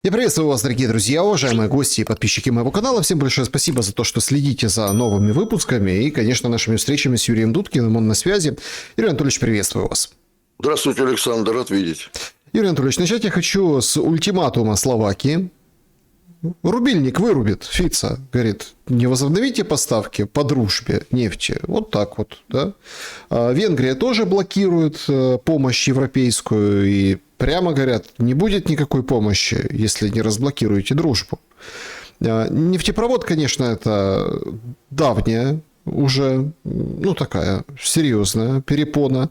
Я приветствую вас, дорогие друзья, уважаемые гости и подписчики моего канала. Всем большое спасибо за то, что следите за новыми выпусками и, конечно, нашими встречами с Юрием Дудкиным. Он на связи. Юрий Анатольевич, приветствую вас. Здравствуйте, Александр, рад видеть. Юрий Анатольевич, начать я хочу с ультиматума Словакии. Рубильник вырубит, Фица, говорит, не возобновите поставки по дружбе нефти. Вот так вот, да. Венгрия тоже блокирует помощь европейскую и прямо говорят, не будет никакой помощи, если не разблокируете дружбу. Нефтепровод, конечно, это давняя уже, ну, такая серьезная перепона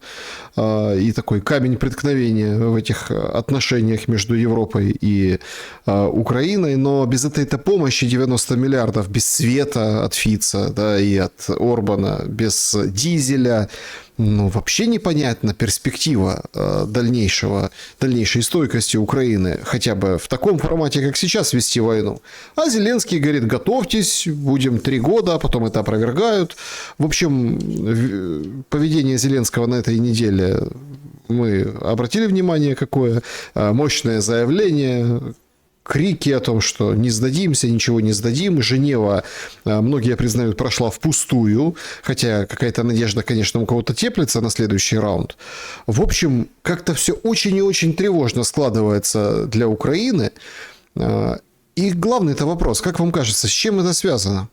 и такой камень преткновения в этих отношениях между Европой и Украиной, но без этой-то помощи 90 миллиардов, без света от Фица, да, и от Орбана, без дизеля, ну, вообще непонятна перспектива дальнейшей стойкости Украины, хотя бы в таком формате, как сейчас, вести войну. А Зеленский говорит, готовьтесь, будем 3 года, а потом это опровергают. В общем, поведение Зеленского на этой неделе мы обратили внимание, какое мощное заявление, крики о том, что не сдадимся, ничего не сдадим. Женева, многие признают, прошла впустую, хотя какая-то надежда, конечно, у кого-то теплится на следующий раунд. В общем, как-то все очень и очень тревожно складывается для Украины. И главный-то вопрос, как вам кажется, с чем это связано?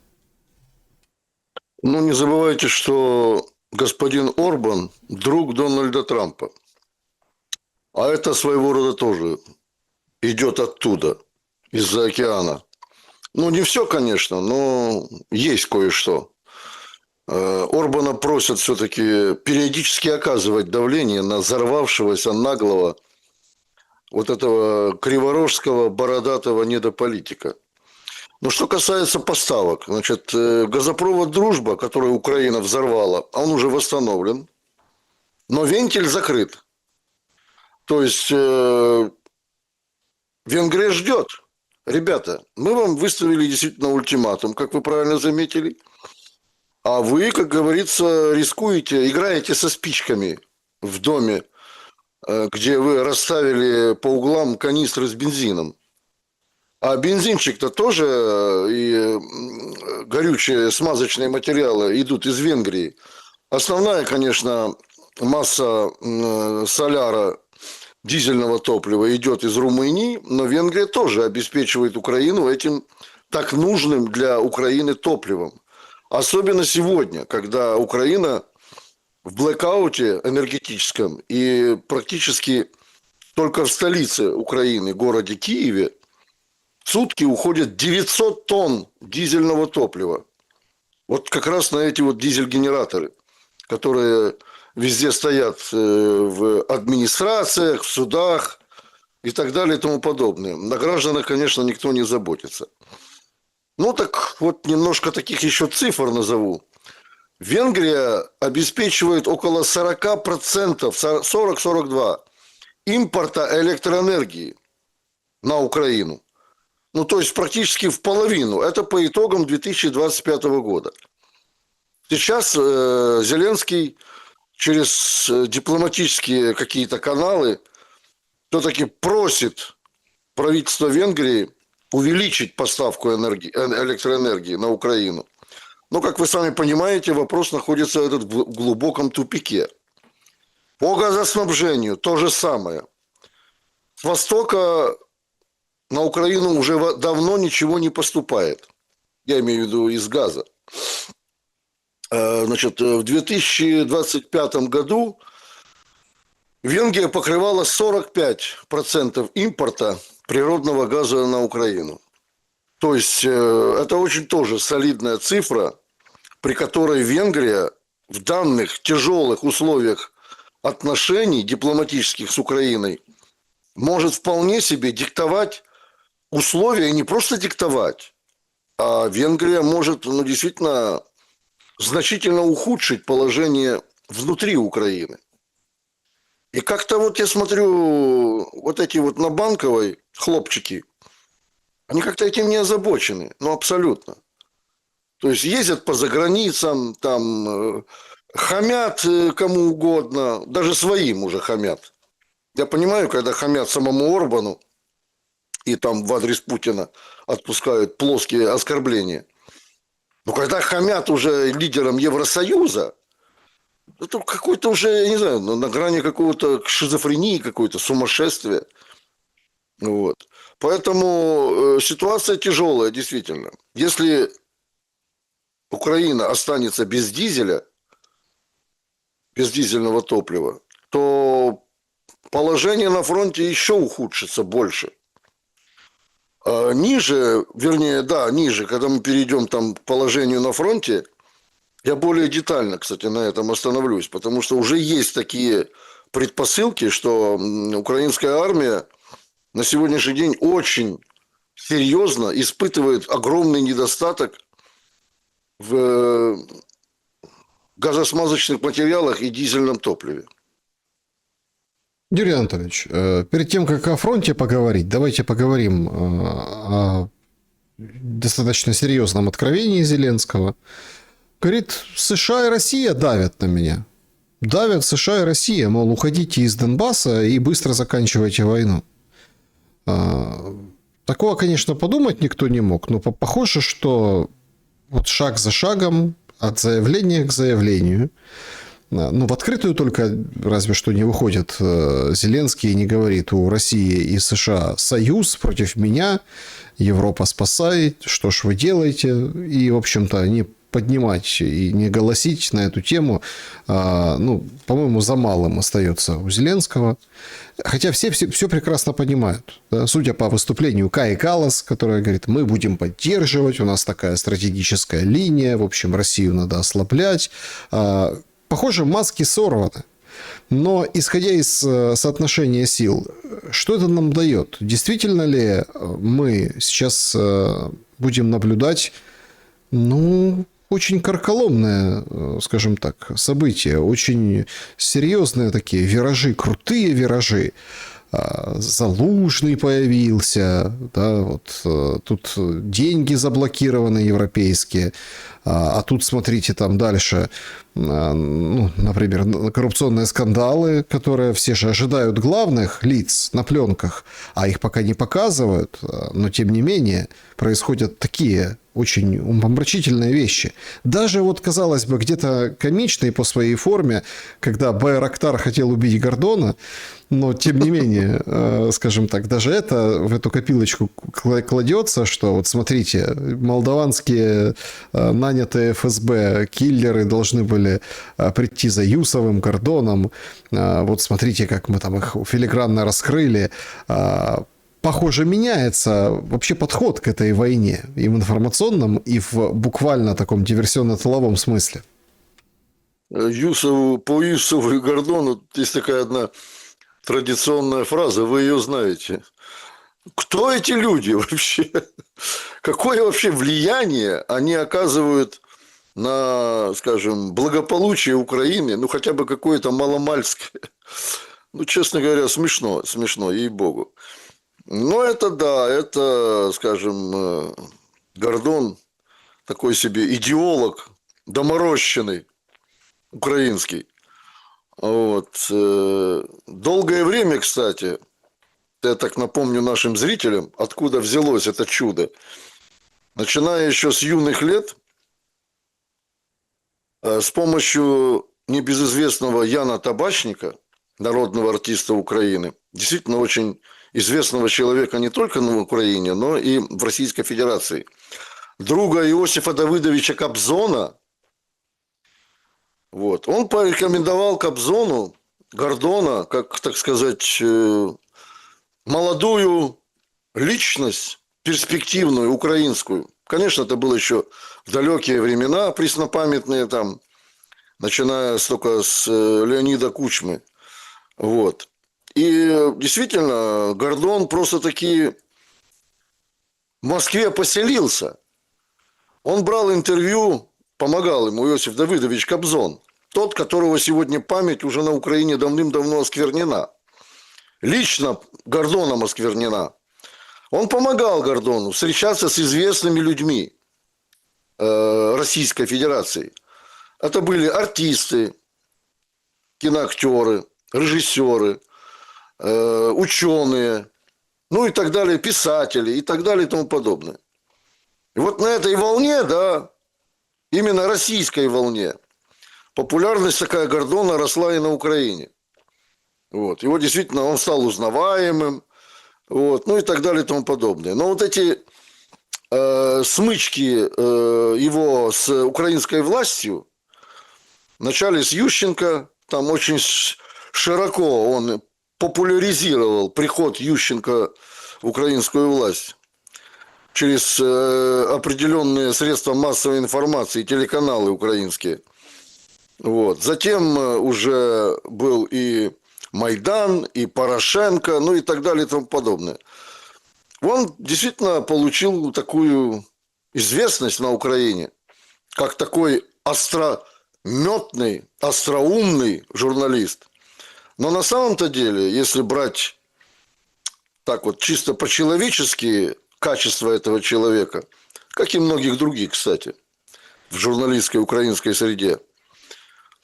Ну, не забывайте, что господин Орбан – друг Дональда Трампа. А это своего рода тоже идет оттуда, из-за океана. Ну, не все, конечно, но есть кое-что. Орбана просят все-таки периодически оказывать давление на взорвавшегося наглого вот этого криворожского бородатого недополитика. Но что касается поставок, значит, газопровод «Дружба», который Украина взорвала, он уже восстановлен, но вентиль закрыт. То есть Венгрия ждет. Ребята, мы вам выставили действительно ультиматум, как вы правильно заметили, а вы, как говорится, рискуете, играете со спичками в доме, где вы расставили по углам канистры с бензином. А бензинчик-то тоже и горючие смазочные материалы идут из Венгрии. Основная, конечно, масса соляра, дизельного топлива идет из Румынии, но Венгрия тоже обеспечивает Украину этим так нужным для Украины топливом. Особенно сегодня, когда Украина в блэкауте энергетическом и практически только в столице Украины, городе Киеве, в сутки уходит 900 тонн дизельного топлива. Вот как раз на эти вот дизель-генераторы, которые везде стоят в администрациях, в судах и так далее и тому подобное. На гражданах, конечно, никто не заботится. Ну так вот немножко таких еще цифр назову. Венгрия обеспечивает около 40%, 40-42% импорта электроэнергии на Украину. Ну, то есть практически в половину. Это по итогам 2025 года. Сейчас Зеленский через дипломатические какие-то каналы все-таки просит правительство Венгрии увеличить поставку электроэнергии на Украину. Но, как вы сами понимаете, вопрос находится в глубоком тупике. По газоснабжению то же самое. С востока на Украину уже давно ничего не поступает. Я имею в виду из газа. Значит, в 2025 году Венгрия покрывала 45% импорта природного газа на Украину. То есть это очень тоже солидная цифра, при которой Венгрия в данных тяжелых условиях отношений дипломатических с Украиной может вполне себе диктовать условия, не просто диктовать, а Венгрия может, ну, действительно значительно ухудшить положение внутри Украины. И как-то вот я смотрю, вот эти вот на Банковой хлопчики, они как-то этим не озабочены, ну абсолютно. То есть ездят по заграницам, там хамят кому угодно, даже своим уже хамят. Я понимаю, когда хамят самому Орбану, и там в адрес Путина отпускают плоские оскорбления. Но когда хамят уже лидерам Евросоюза, это какой-то уже, я не знаю, на грани какого-то шизофрении, какой-то сумасшествия. Вот. Поэтому ситуация тяжелая, действительно. Если Украина останется без дизеля, без дизельного топлива, то положение на фронте еще ухудшится больше. Ниже, вернее, да, ниже, когда мы перейдем там к положению на фронте, я более детально, кстати, на этом остановлюсь, потому что уже есть такие предпосылки, что украинская армия на сегодняшний день очень серьезно испытывает огромный недостаток в газосмазочных материалах и дизельном топливе. Юрий Анатольевич, перед тем, как о фронте поговорить, давайте поговорим о достаточно серьезном откровении Зеленского. Говорит, США и Россия давят на меня. Давят США и Россия, мол, уходите из Донбасса и быстро заканчивайте войну. Такого, конечно, подумать никто не мог, но похоже, что вот шаг за шагом, от заявления к заявлению, ну, в открытую только разве что не выходит Зеленский и не говорит: у России и США союз против меня, Европа спасает, что ж вы делаете? И, в общем-то, не поднимать и не голосить на эту тему, ну, по-моему, за малым остается у Зеленского. Хотя все прекрасно понимают. Да? Судя по выступлению Каи Каллас, которая говорит: мы будем поддерживать, у нас такая стратегическая линия, в общем, Россию надо ослаблять. Похоже, маски сорваны. Но, исходя из соотношения сил, что это нам дает? Действительно ли мы сейчас будем наблюдать, ну, очень карколомное, скажем так, событие, очень серьезные такие виражи, крутые виражи. Залужный появился, да, вот тут деньги заблокированы европейские, а тут, смотрите, там дальше, ну, например, коррупционные скандалы, которые все же ожидают главных лиц на пленках, а их пока не показывают, но тем не менее происходят такие очень умопомрачительные вещи. Даже вот, казалось бы, где-то комичные по своей форме, когда Байрактар хотел убить Гордона, но, тем не менее, скажем так, даже это в эту копилочку кладется, что вот смотрите, молдаванские нанятые ФСБ киллеры должны были прийти за Юсовым, Гордоном. Вот смотрите, как мы там их филигранно раскрыли. Похоже, меняется вообще подход к этой войне и в информационном, и в буквально таком диверсионно-тыловом смысле. По Юсову и Гордону есть такая одна традиционная фраза, вы ее знаете. Кто эти люди вообще? Какое вообще влияние они оказывают на, скажем, благополучие Украины? Ну, хотя бы какое-то маломальское. Ну, честно говоря, смешно, ей-богу. Но это да, это, скажем, Гордон, такой себе идеолог, доморощенный, украинский. Вот. Долгое время, кстати, я так напомню нашим зрителям, откуда взялось это чудо. Начиная еще с юных лет, с помощью небезызвестного Яна Табачника, народного артиста Украины, действительно очень известного человека не только на Украине, но и в Российской Федерации, друга Иосифа Давыдовича Кобзона. Вот. Он порекомендовал Кобзону Гордона как, так сказать, молодую личность, перспективную, украинскую. Конечно, это было еще в далекие времена, преснопамятные там, начиная только с Леонида Кучмы. Вот. И действительно, Гордон просто-таки в Москве поселился. Он брал интервью, помогал ему Иосиф Давыдович Кобзон, тот, которого сегодня память уже на Украине давным-давно осквернена. Лично Гордоном осквернена. Он помогал Гордону встречаться с известными людьми Российской Федерации. Это были артисты, киноактеры, режиссеры, ученые, ну и так далее, писатели и так далее и тому подобное. И вот на этой волне, да, именно российской волне, популярность такая Гордона росла и на Украине. Вот. Его действительно, он стал узнаваемым, вот, ну и так далее и тому подобное. Но вот эти смычки его с украинской властью, вначале с Ющенко, там очень широко он популяризировал приход Ющенко в украинскую власть через определенные средства массовой информации, телеканалы украинские. Вот. Затем уже был и Майдан, и Порошенко, ну и так далее и тому подобное. Он действительно получил такую известность на Украине, как такой острометный, остроумный журналист. Но на самом-то деле, если брать так вот чисто по-человечески качество этого человека, как и многих других, кстати, в журналистской украинской среде,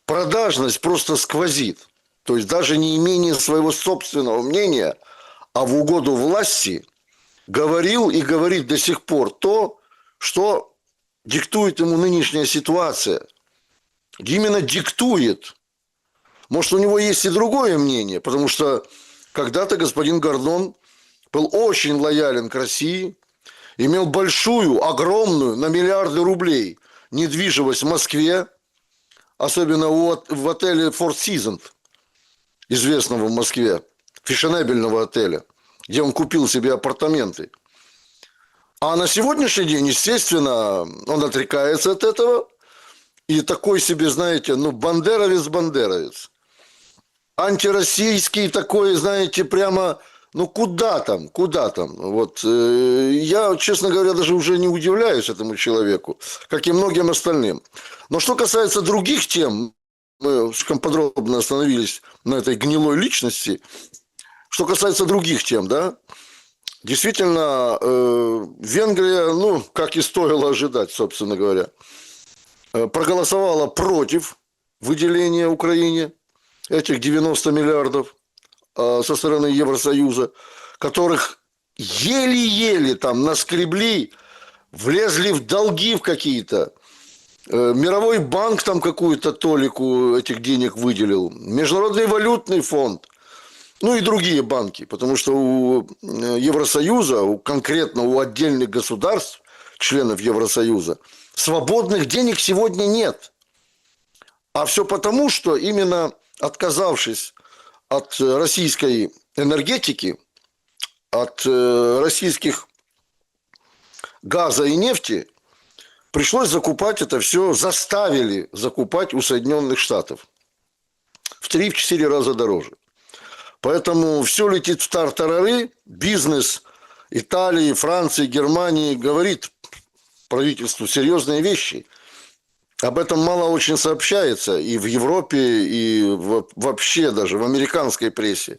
продажность просто сквозит. То есть даже не имение своего собственного мнения, а в угоду власти говорил и говорит до сих пор то, что диктует ему нынешняя ситуация. Именно диктует. Может, у него есть и другое мнение, потому что когда-то господин Гордон был очень лоялен к России, имел большую, огромную, на миллиарды рублей недвижимость в Москве, особенно в отеле Four Seasons, известного в Москве, фешенебельного отеля, где он купил себе апартаменты. А на сегодняшний день, естественно, он отрекается от этого. И такой себе, знаете, ну, бандеровец. Антироссийский такой, знаете, прямо, ну, куда там. Вот, я, честно говоря, даже уже не удивляюсь этому человеку, как и многим остальным. Но что касается других тем, мы слишком подробно остановились на этой гнилой личности. Что касается других тем, да, действительно, Венгрия, ну, как и стоило ожидать, собственно говоря, проголосовала против выделения Украине этих 90 миллиардов со стороны Евросоюза, которых еле-еле там наскребли, влезли в долги в какие-то. Мировой банк там какую-то толику этих денег выделил. Международный валютный фонд. Ну и другие банки. Потому что у Евросоюза, конкретно у отдельных государств, членов Евросоюза, свободных денег сегодня нет. А все потому, что именно отказавшись от российской энергетики, от российских газа и нефти, пришлось закупать это все, заставили закупать у Соединенных Штатов. В 3-4 раза дороже. Поэтому все летит в тартарары. Бизнес Италии, Франции, Германии говорит правительству серьезные вещи. Об этом мало очень сообщается и в Европе, и вообще даже в американской прессе.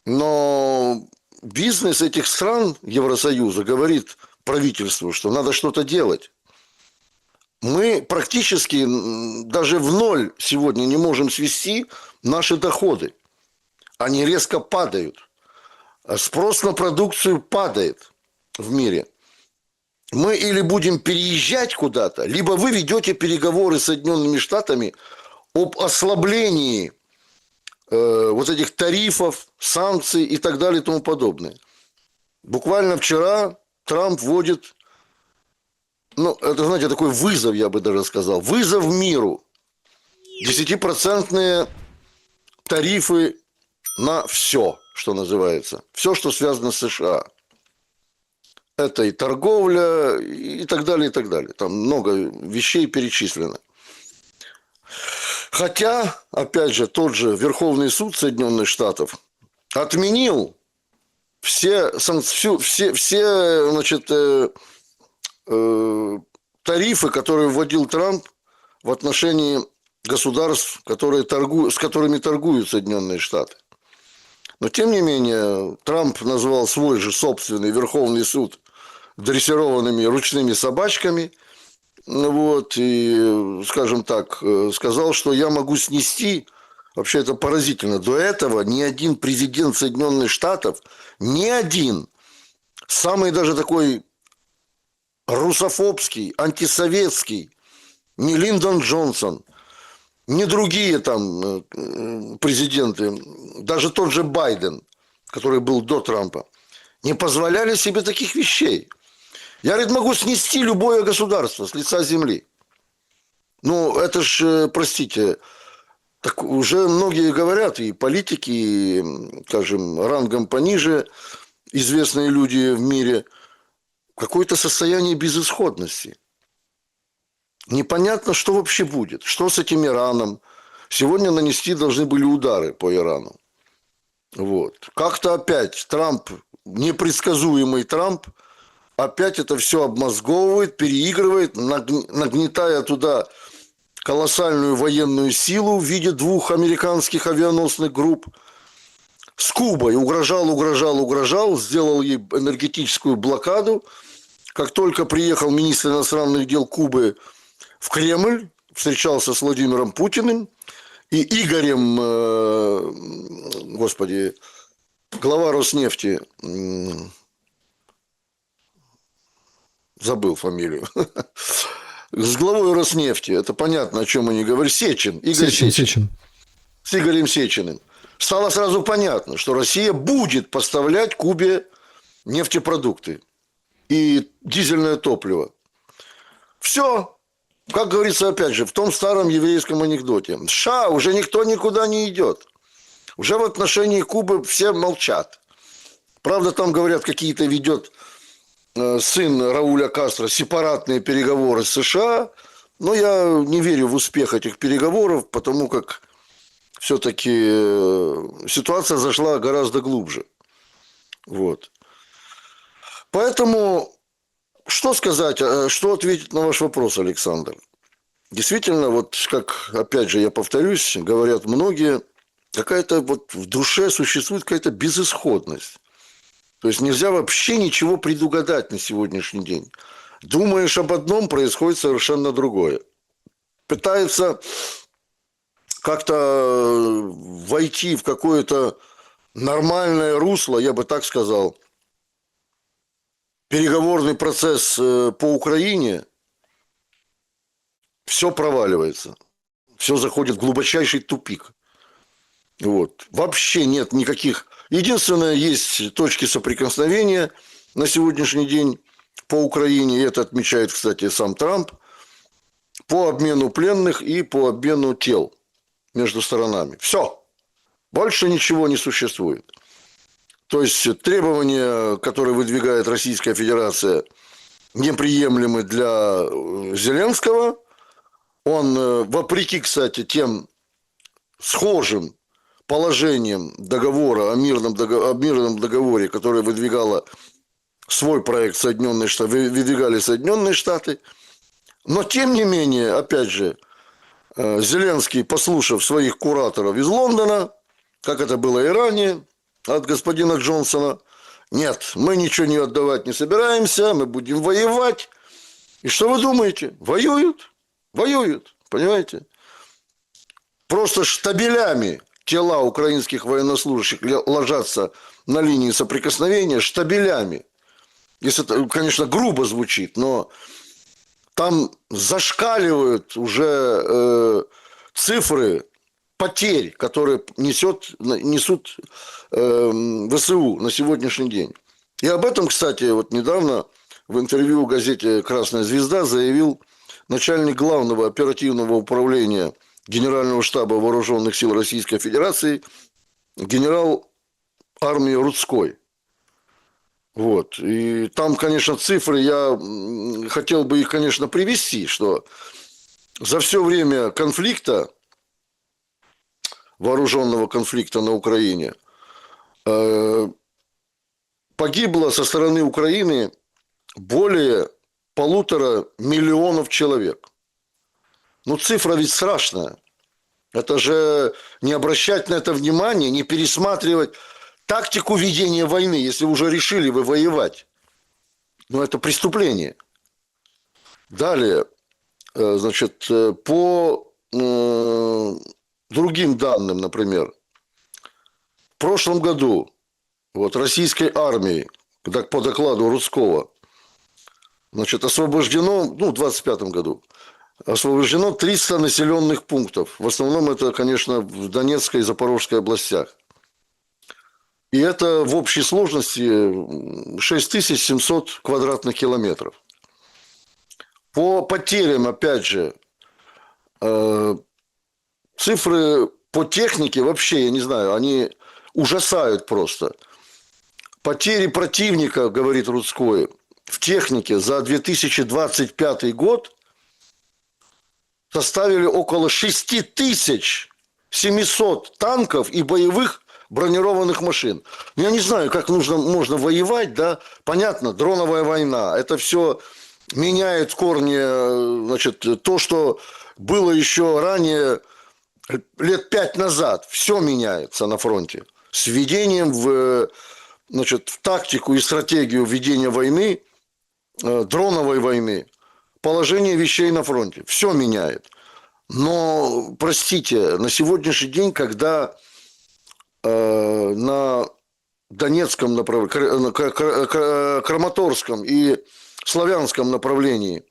Но бизнес этих стран Евросоюза говорит правительству, что надо что-то делать. Мы практически даже в ноль сегодня не можем свести наши доходы. Они резко падают. Спрос на продукцию падает в мире. Мы или будем переезжать куда-то, либо вы ведете переговоры с Соединенными Штатами об ослаблении вот этих тарифов, санкций и так далее и тому подобное. Буквально вчера Трамп вводит, ну, это, знаете, такой вызов, я бы даже сказал, вызов миру. 10% тарифы на все, что называется. Все, что связано с США. Это и торговля, и так далее, и так далее. Там много вещей перечислено. Хотя, опять же, тот же Верховный суд Соединенных Штатов отменил все значит, тарифы, которые вводил Трамп в отношении государств, с которыми торгуют Соединенные Штаты. Но, тем не менее, Трамп назвал свой же собственный Верховный суд дрессированными ручными собачками. Вот, и, скажем так, сказал, что я могу снести Вообще это поразительно. До этого ни один президент Соединенных Штатов, ни один, самый даже такой русофобский, антисоветский, ни Линдон Джонсон, ни другие там президенты, даже тот же Байден, который был до Трампа, не позволяли себе таких вещей. Я, говорит, могу снести любое государство с лица земли. Ну, это ж, простите, так уже многие говорят, и политики, и, скажем, рангом пониже, известные люди в мире, какое-то состояние безысходности. Непонятно, что вообще будет, что с этим Ираном. Сегодня нанести должны были удары по Ирану. Вот. Как-то опять Трамп, непредсказуемый Трамп, опять это все обмозговывает, переигрывает, нагнетая туда колоссальную военную силу в виде 2 американских авианосных групп. С Кубой угрожал, сделал ей энергетическую блокаду. Как только приехал министр иностранных дел Кубы в Кремль, встречался с Владимиром Путиным и Игорем, господи, глава Роснефти, забыл фамилию, с главой Роснефти, это понятно, о чем они говорят, Сечин, Игорь Сечин. С Игорем Сечиным. Стало сразу понятно, что Россия будет поставлять Кубе нефтепродукты и дизельное топливо. Все, как говорится, опять же, в том старом еврейском анекдоте. США уже никто никуда не идет. Уже в отношении Кубы все молчат. Правда, там, говорят, какие-то ведет сын Рауля Кастро сепаратные переговоры с США. Но я не верю в успех этих переговоров, потому как все-таки ситуация зашла гораздо глубже. Вот. Поэтому, что сказать, что ответить на ваш вопрос, Александр? Действительно, вот как, опять же, я повторюсь, говорят многие, какая-то вот в душе существует какая-то безысходность. То есть нельзя вообще ничего предугадать на сегодняшний день. Думаешь об одном, происходит совершенно другое. Пытается как-то войти в какое-то нормальное русло, я бы так сказал, переговорный процесс по Украине, все проваливается. Все заходит в глубочайший тупик. Вот. Вообще нет никаких... Единственное, есть точки соприкосновения на сегодняшний день по Украине, и это отмечает, кстати, сам Трамп, по обмену пленных и по обмену тел между сторонами. Все. Больше ничего не существует. То есть требования, которые выдвигает Российская Федерация, неприемлемы для Зеленского. Он, вопреки, кстати, тем схожим положением договора о мирном договоре, который выдвигала свой проект Соединенные Штаты, выдвигали Соединенные Штаты. Но, тем не менее, опять же, Зеленский, послушав своих кураторов из Лондона, как это было и ранее, от господина Джонсона, нет, мы ничего не отдавать не собираемся, мы будем воевать. И что вы думаете? Воюют, понимаете? Просто штабелями тела украинских военнослужащих ложатся на линии соприкосновения, штабелями. Если это, конечно, грубо звучит, но там зашкаливают уже цифры потерь, которые несут ВСУ на сегодняшний день. И об этом, кстати, вот недавно в интервью в газете «Красная звезда» заявил начальник главного оперативного управления Генерального штаба Вооруженных сил Российской Федерации генерал армии Рудской. Вот. И там, конечно, цифры, я хотел бы их, конечно, привести, что за все время конфликта, вооруженного конфликта на Украине, погибло со стороны Украины более 1,5 миллиона человек. Ну, цифра ведь страшная. Это же не обращать на это внимание, не пересматривать тактику ведения войны, если уже решили вы воевать. Ну, это преступление. Далее, значит, по другим данным, например, в прошлом году вот, российской армии, по докладу Рудского, значит, освобождено, ну, в 25 году, освобождено 300 населенных пунктов. В основном это, конечно, в Донецкой и Запорожской областях. И это в общей сложности 6700 квадратных километров. По потерям, опять же, цифры по технике вообще, я не знаю, они ужасают просто. Потери противника, говорит Рудской, в технике за 2025 год составили около 6700 танков и боевых бронированных машин. Я не знаю, как можно воевать, да. Понятно, дроновая война. Это все меняет в корне, значит, то, что было еще ранее, лет 5 назад. Все меняется на фронте. С введением в тактику и стратегию ведения войны, дроновой войны, положение вещей на фронте. Все меняет. Но, простите, на сегодняшний день, когда на Донецком направлении, Краматорском и Славянском направлении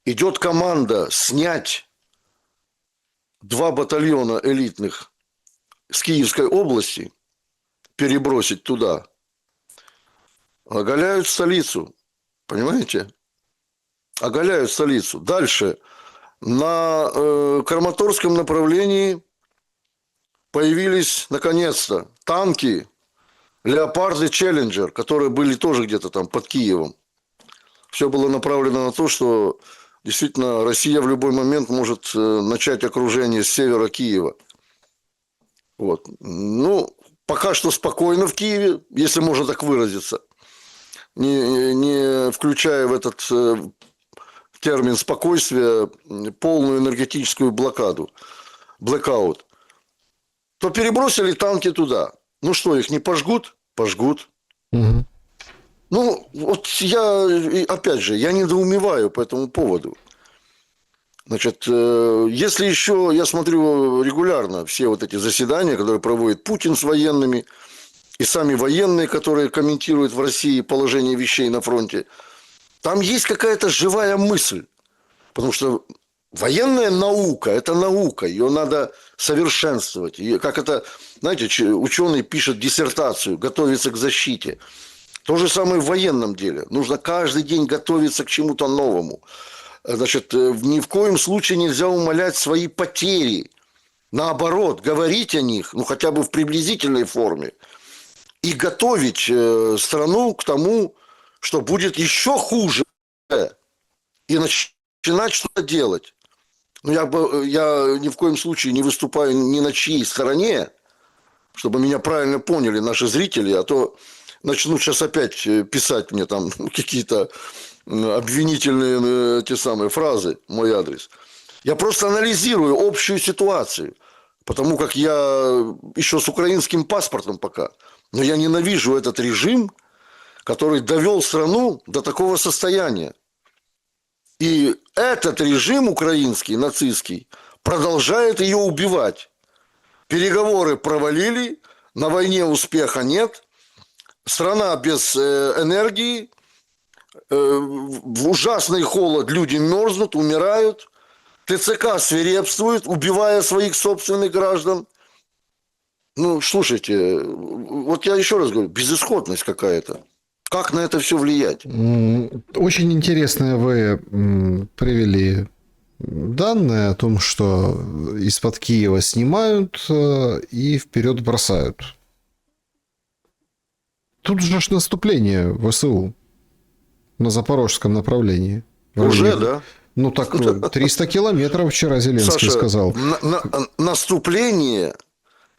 идет команда снять 2 батальона элитных с Киевской области, перебросить туда, оголяют столицу. Понимаете? Оголяют столицу. Дальше. На Краматорском направлении появились, наконец-то, танки «Леопард» и «Челленджер», которые были тоже где-то там под Киевом. Все было направлено на то, что действительно Россия в любой момент может начать окружение с севера Киева. Вот. Ну, пока что спокойно в Киеве, если можно так выразиться, не включая в этот термин спокойствия полную энергетическую блокаду, блэкаут, то перебросили танки туда. Ну что, их не пожгут? Пожгут. Угу. Ну, вот я, опять же, я недоумеваю по этому поводу. Значит, если еще, я смотрю регулярно все вот эти заседания, которые проводит Путин с военными, и сами военные, которые комментируют в России положение вещей на фронте, там есть какая-то живая мысль. Потому что военная наука – это наука, ее надо совершенствовать. И как это, знаете, ученый пишет диссертацию, готовится к защите. То же самое в военном деле. Нужно каждый день готовиться к чему-то новому. Значит, ни в коем случае нельзя умалять свои потери. Наоборот, говорить о них, ну, хотя бы в приблизительной форме. И готовить страну к тому, что будет еще хуже. И начинать что-то делать. Но я ни в коем случае не выступаю ни на чьей стороне, чтобы меня правильно поняли наши зрители, а то начнут сейчас опять писать мне там какие-то обвинительные те самые фразы в мой адрес. Я просто анализирую общую ситуацию, потому как я еще с украинским паспортом пока, но я ненавижу этот режим, который довел страну до такого состояния. И этот режим украинский, нацистский, продолжает ее убивать. Переговоры провалили, на войне успеха нет, страна без энергии, в ужасный холод люди мерзнут, умирают, ТЦК свирепствует, убивая своих собственных граждан. Ну, слушайте, вот я еще раз говорю, безысходность какая-то. Как на это все влиять? Очень интересные вы привели данные о том, что из-под Киева снимают и вперед бросают. Тут же ж наступление ВСУ на запорожском направлении. Уже, да? Ну так 300 километров вчера Зеленский Саша, сказал. Наступление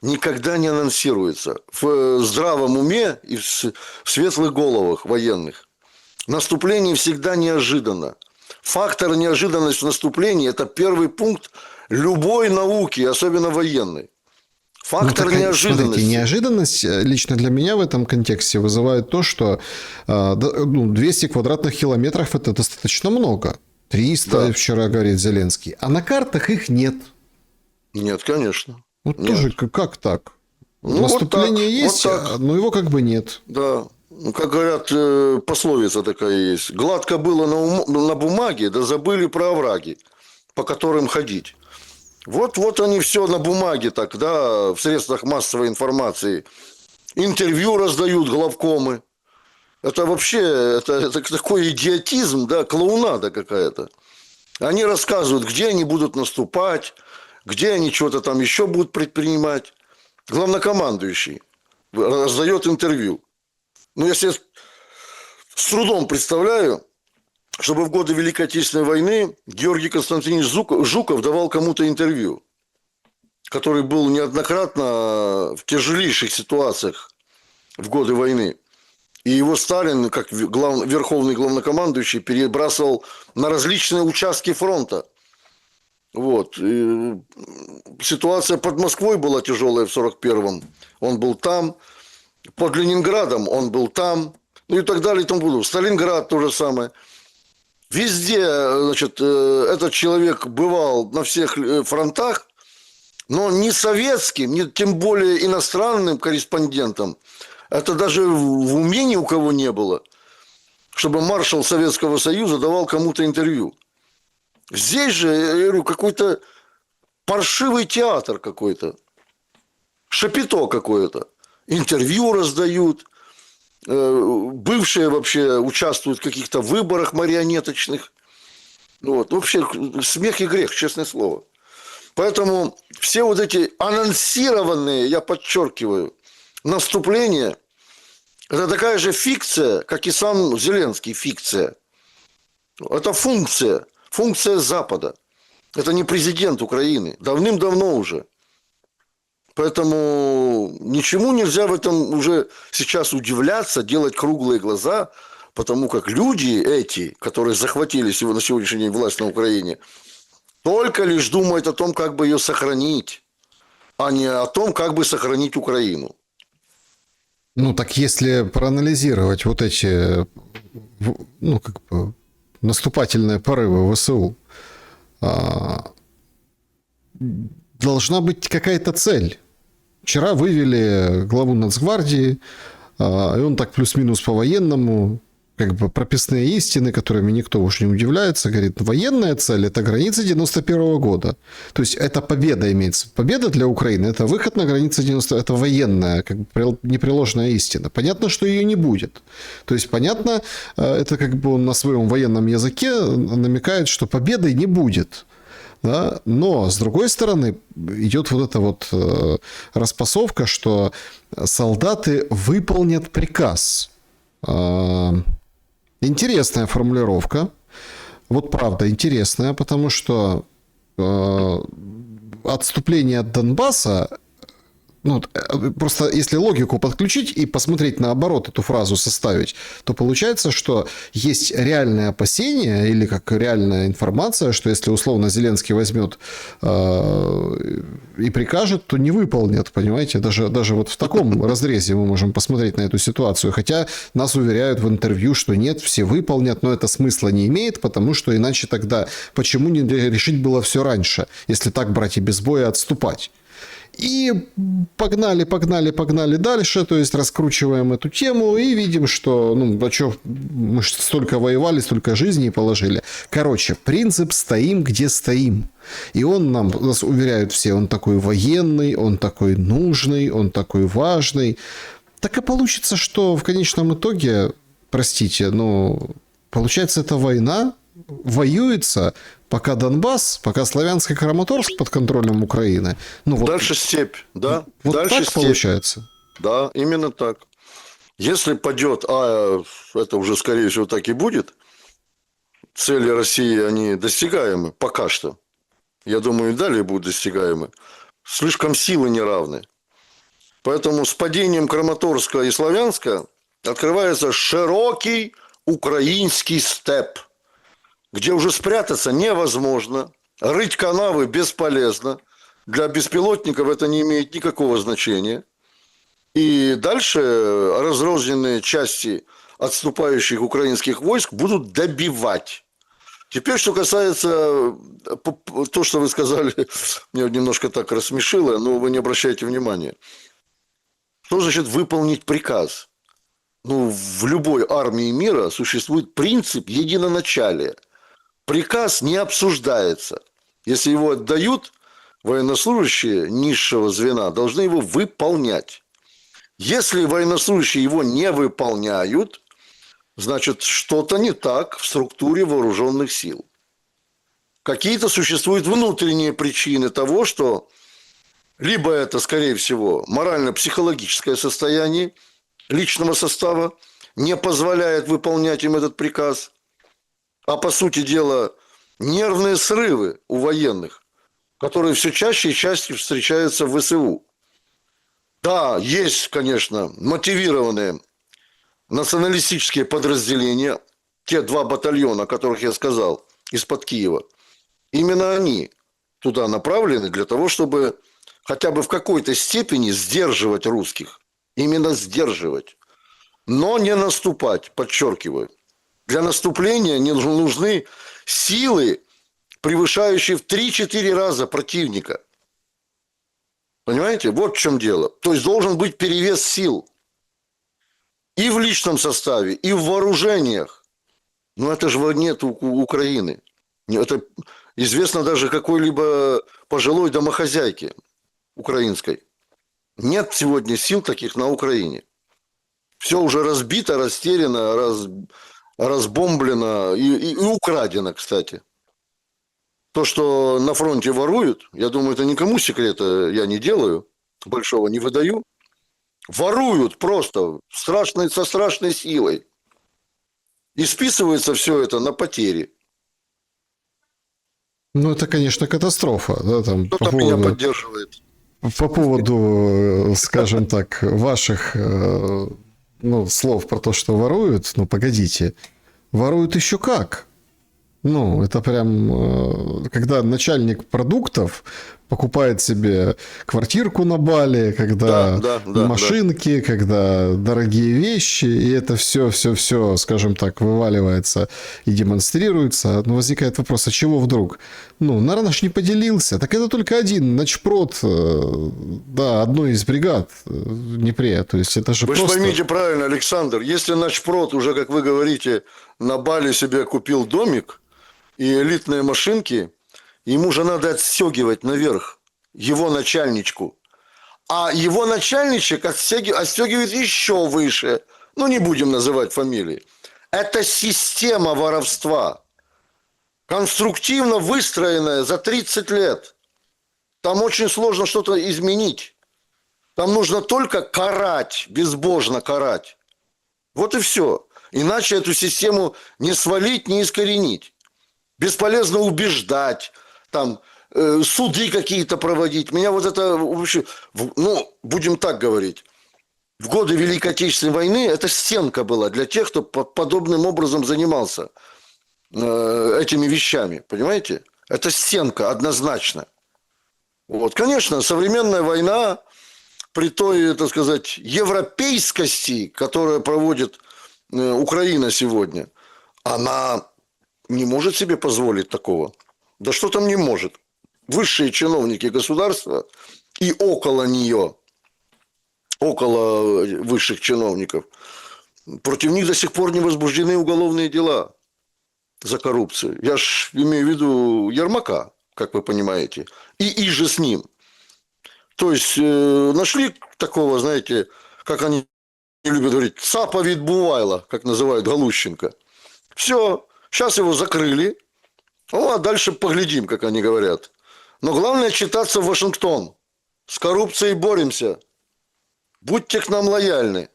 никогда не анонсируется в здравом уме и в светлых головах военных. Наступление всегда неожиданно. Фактор неожиданности наступления – это первый пункт любой науки, особенно военной. Фактор неожиданности. Смотрите, неожиданность лично для меня в этом контексте вызывает то, что 200 квадратных километров – это достаточно много. 300, да. Вчера говорит Зеленский. А на картах их нет. Нет, конечно. Вот Нет. тоже как так? Ну, Наступление вот так, есть, вот так. но его как бы нет. Да. Ну, как говорят, пословица такая есть. Гладко было на бумаге, да забыли про овраги, по которым ходить. Вот они все на бумаге так, да, в средствах массовой информации. Интервью раздают главкомы. Это вообще, это такой идиотизм, да, клоунада какая-то. Они рассказывают, где они будут наступать, где они что-то там еще будут предпринимать. Главнокомандующий раздает интервью. Ну, я себе с трудом представляю, чтобы в годы Великой Отечественной войны Георгий Константинович Жуков давал кому-то интервью, который был неоднократно в тяжелейших ситуациях в годы войны. И его Сталин, как верховный главнокомандующий, перебрасывал на различные участки фронта. Вот. И ситуация под Москвой была тяжелая в 41-м. Он был там. Под Ленинградом он был там. Ну и так далее и тому подобное. Сталинград то же самое. Везде, значит, этот человек бывал на всех фронтах, но ни советским, ни тем более иностранным корреспондентом это даже в уме ни у кого не было, чтобы маршал Советского Союза давал кому-то интервью. Здесь же, я говорю, какой-то паршивый театр какой-то, шапито какое-то. Интервью раздают, бывшие вообще участвуют в каких-то выборах марионеточных. Вот. Вообще смех и грех, честное слово. Поэтому все вот эти анонсированные, я подчеркиваю, наступления, это такая же фикция, как и сам Зеленский, фикция. Это функция Запада. Это не президент Украины, давным-давно уже. Поэтому ничему нельзя в этом уже сейчас удивляться, делать круглые глаза, потому как люди эти, которые захватили на сегодняшний день власть на Украине, только лишь думают о том, как бы ее сохранить, а не о том, как бы сохранить Украину. Ну, так если проанализировать вот эти, ну, как бы, наступательные порывы ВСУ, должна быть какая-то цель. Вчера вывели главу Нацгвардии, и он так плюс-минус по-военному, как бы прописные истины, которыми никто уж не удивляется, говорит, военная цель – это границы 91 года. То есть, это победа имеется. Победа для Украины – это выход на границы 90, это военная, как бы непреложная истина. Понятно, что ее не будет. То есть, понятно, это как бы он на своем военном языке намекает, что победы не будет. Да? Но, с другой стороны, идет вот эта вот распасовка, что солдаты выполнят приказ. Интересная формулировка. Вот правда интересная, потому что отступление от Донбасса, ну, просто если логику подключить и посмотреть наоборот эту фразу составить, то получается, что есть реальное опасение или как реальная информация, что если условно Зеленский возьмет и прикажет, то не выполнят, понимаете? Даже вот в таком разрезе мы можем посмотреть на эту ситуацию. Хотя нас уверяют в интервью, что нет, все выполнят, но это смысла не имеет, потому что иначе тогда почему не решить было все раньше, если так брать и без боя отступать? И погнали дальше, то есть раскручиваем эту тему и видим, что, ну, а что, мы столько воевали, столько жизней положили. Короче, принцип «стоим, где стоим». И он нас уверяют все, он такой военный, он такой нужный, он такой важный. Так и получится, что в конечном итоге, простите, но получается, это война, воюется, пока Донбасс, пока Славянск и Краматорск под контролем Украины. Ну, вот, дальше степь, да? вот Дальше так степь. получается. Да, именно так. Если падет, а это уже, скорее всего, так и будет, цели России, они достигаемы пока что. Я думаю, и далее будут достигаемы. Слишком силы неравны. Поэтому с падением Краматорска и Славянска открывается широкий украинский степ, где уже спрятаться невозможно, рыть канавы бесполезно, для беспилотников это не имеет никакого значения. И дальше разрозненные части отступающих украинских войск будут добивать. Теперь, что касается то, что вы сказали, меня немножко так рассмешило, но вы не обращайте внимания. Что значит выполнить приказ? Ну, в любой армии мира существует принцип единоначалия. Приказ не обсуждается. Если его отдают, военнослужащие низшего звена должны его выполнять. Если военнослужащие его не выполняют, значит, что-то не так в структуре вооруженных сил. Какие-то существуют внутренние причины того, что либо это, скорее всего, морально-психологическое состояние личного состава не позволяет выполнять им этот приказ, а по сути дела нервные срывы у военных, которые все чаще и чаще встречаются в ВСУ. Да, есть, конечно, мотивированные националистические подразделения, те 2 батальона, о которых я сказал, из-под Киева. Именно они туда направлены для того, чтобы хотя бы в какой-то степени сдерживать русских. Именно сдерживать. Но не наступать, подчеркиваю. Для наступления не нужны силы, превышающие в 3-4 раза противника. Понимаете? Вот в чем дело. То есть должен быть перевес сил. И в личном составе, и в вооружениях. Но это же нет у Украины. Это известно даже какой-либо пожилой домохозяйке украинской. Нет сегодня сил таких на Украине. Все уже разбито, растеряно, разбомблено и украдено, кстати. То, что на фронте воруют, я думаю, это никому секрета я не делаю, большого не выдаю. Воруют просто со страшной силой. И списывается все это на потери. Ну, это, конечно, катастрофа. Да, там, Кто-то меня поддерживает. по поводу, скажем так, ваших ну, слов про то, что воруют, ну, погодите. Воруют еще как? Ну, это прям, когда начальник продуктов покупает себе квартирку на Бали, когда машинки, когда дорогие вещи, и это все, скажем так, вываливается и демонстрируется. Но возникает вопрос, а чего вдруг? Ну, наверное, ж не поделился. Так это только один начпрод, да, одной из бригад в Днепре. То есть это же Вы просто... же поймите правильно, Александр, если начпрод уже, как вы говорите, на Бали себе купил домик и элитные машинки, ему же надо отстегивать наверх его начальничку. А его начальничек отстегивает еще выше. Ну, не будем называть фамилии. Это система воровства. Конструктивно выстроенная за 30 лет. Там очень сложно что-то изменить. Там нужно только карать, безбожно карать. Вот и все. Иначе эту систему не свалить, не искоренить. Бесполезно убеждать, там, суды какие-то проводить. Меня вот это, ну, будем так говорить, в годы Великой Отечественной войны это стенка была для тех, кто подобным образом занимался этими вещами, понимаете? Это стенка однозначно. Вот, конечно, современная война при той, так сказать, европейскости, которую проводит Украина сегодня, она не может себе позволить такого. Да что там не может? Высшие чиновники государства и около нее, около высших чиновников, против них до сих пор не возбуждены уголовные дела за коррупцию. Я ж имею в виду Ермака, как вы понимаете, и же с ним. То есть нашли такого, знаете, как они любят говорить, цапа відбувайла, как называют Галущенко. Все, сейчас его закрыли, ну, а дальше поглядим, как они говорят. Но главное читаться в Вашингтон. С коррупцией боремся. Будьте к нам лояльны,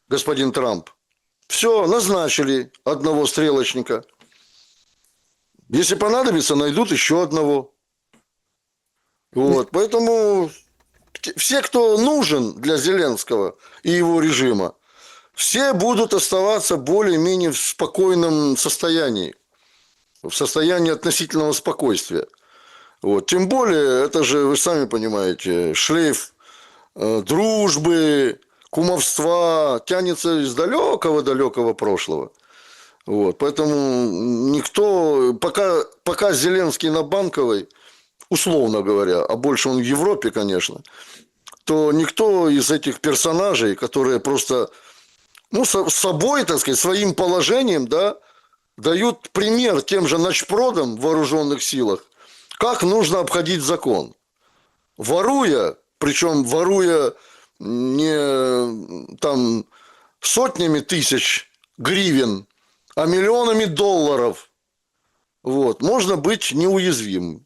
господин Трамп. Все, назначили одного стрелочника. Если понадобится, найдут еще одного. Вот, поэтому все, кто нужен для Зеленского и его режима, все будут оставаться более-менее в спокойном состоянии, в состоянии относительного спокойствия. Вот. Тем более, это же, вы сами понимаете, шлейф дружбы, кумовства тянется из далекого-далекого прошлого. Вот. Поэтому никто, пока Зеленский на Банковой, условно говоря, а больше он в Европе, конечно, то никто из этих персонажей, которые просто, ну, с собой, так сказать, своим положением, да, дают пример тем же начпродам в вооруженных силах, как нужно обходить закон. Воруя, причем воруя не там сотнями тысяч гривен, а миллионами долларов, вот, можно быть неуязвимым.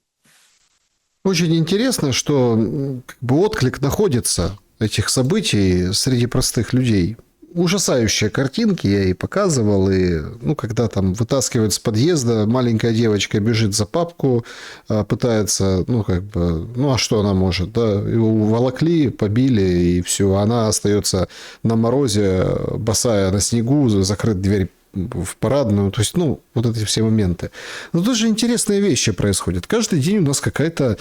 Очень интересно, что как бы отклик находится этих событий среди простых людей. Ужасающие картинки я ей показывал, и, ну, когда там вытаскивают с подъезда, маленькая девочка бежит за папку, пытается, ну, как бы, ну, а что она может, да, его уволокли, побили, и все, она остается на морозе, босая на снегу, закрыт дверь в парадную, то есть, ну, вот эти все моменты. Но тоже интересные вещи происходят. Каждый день у нас какой-то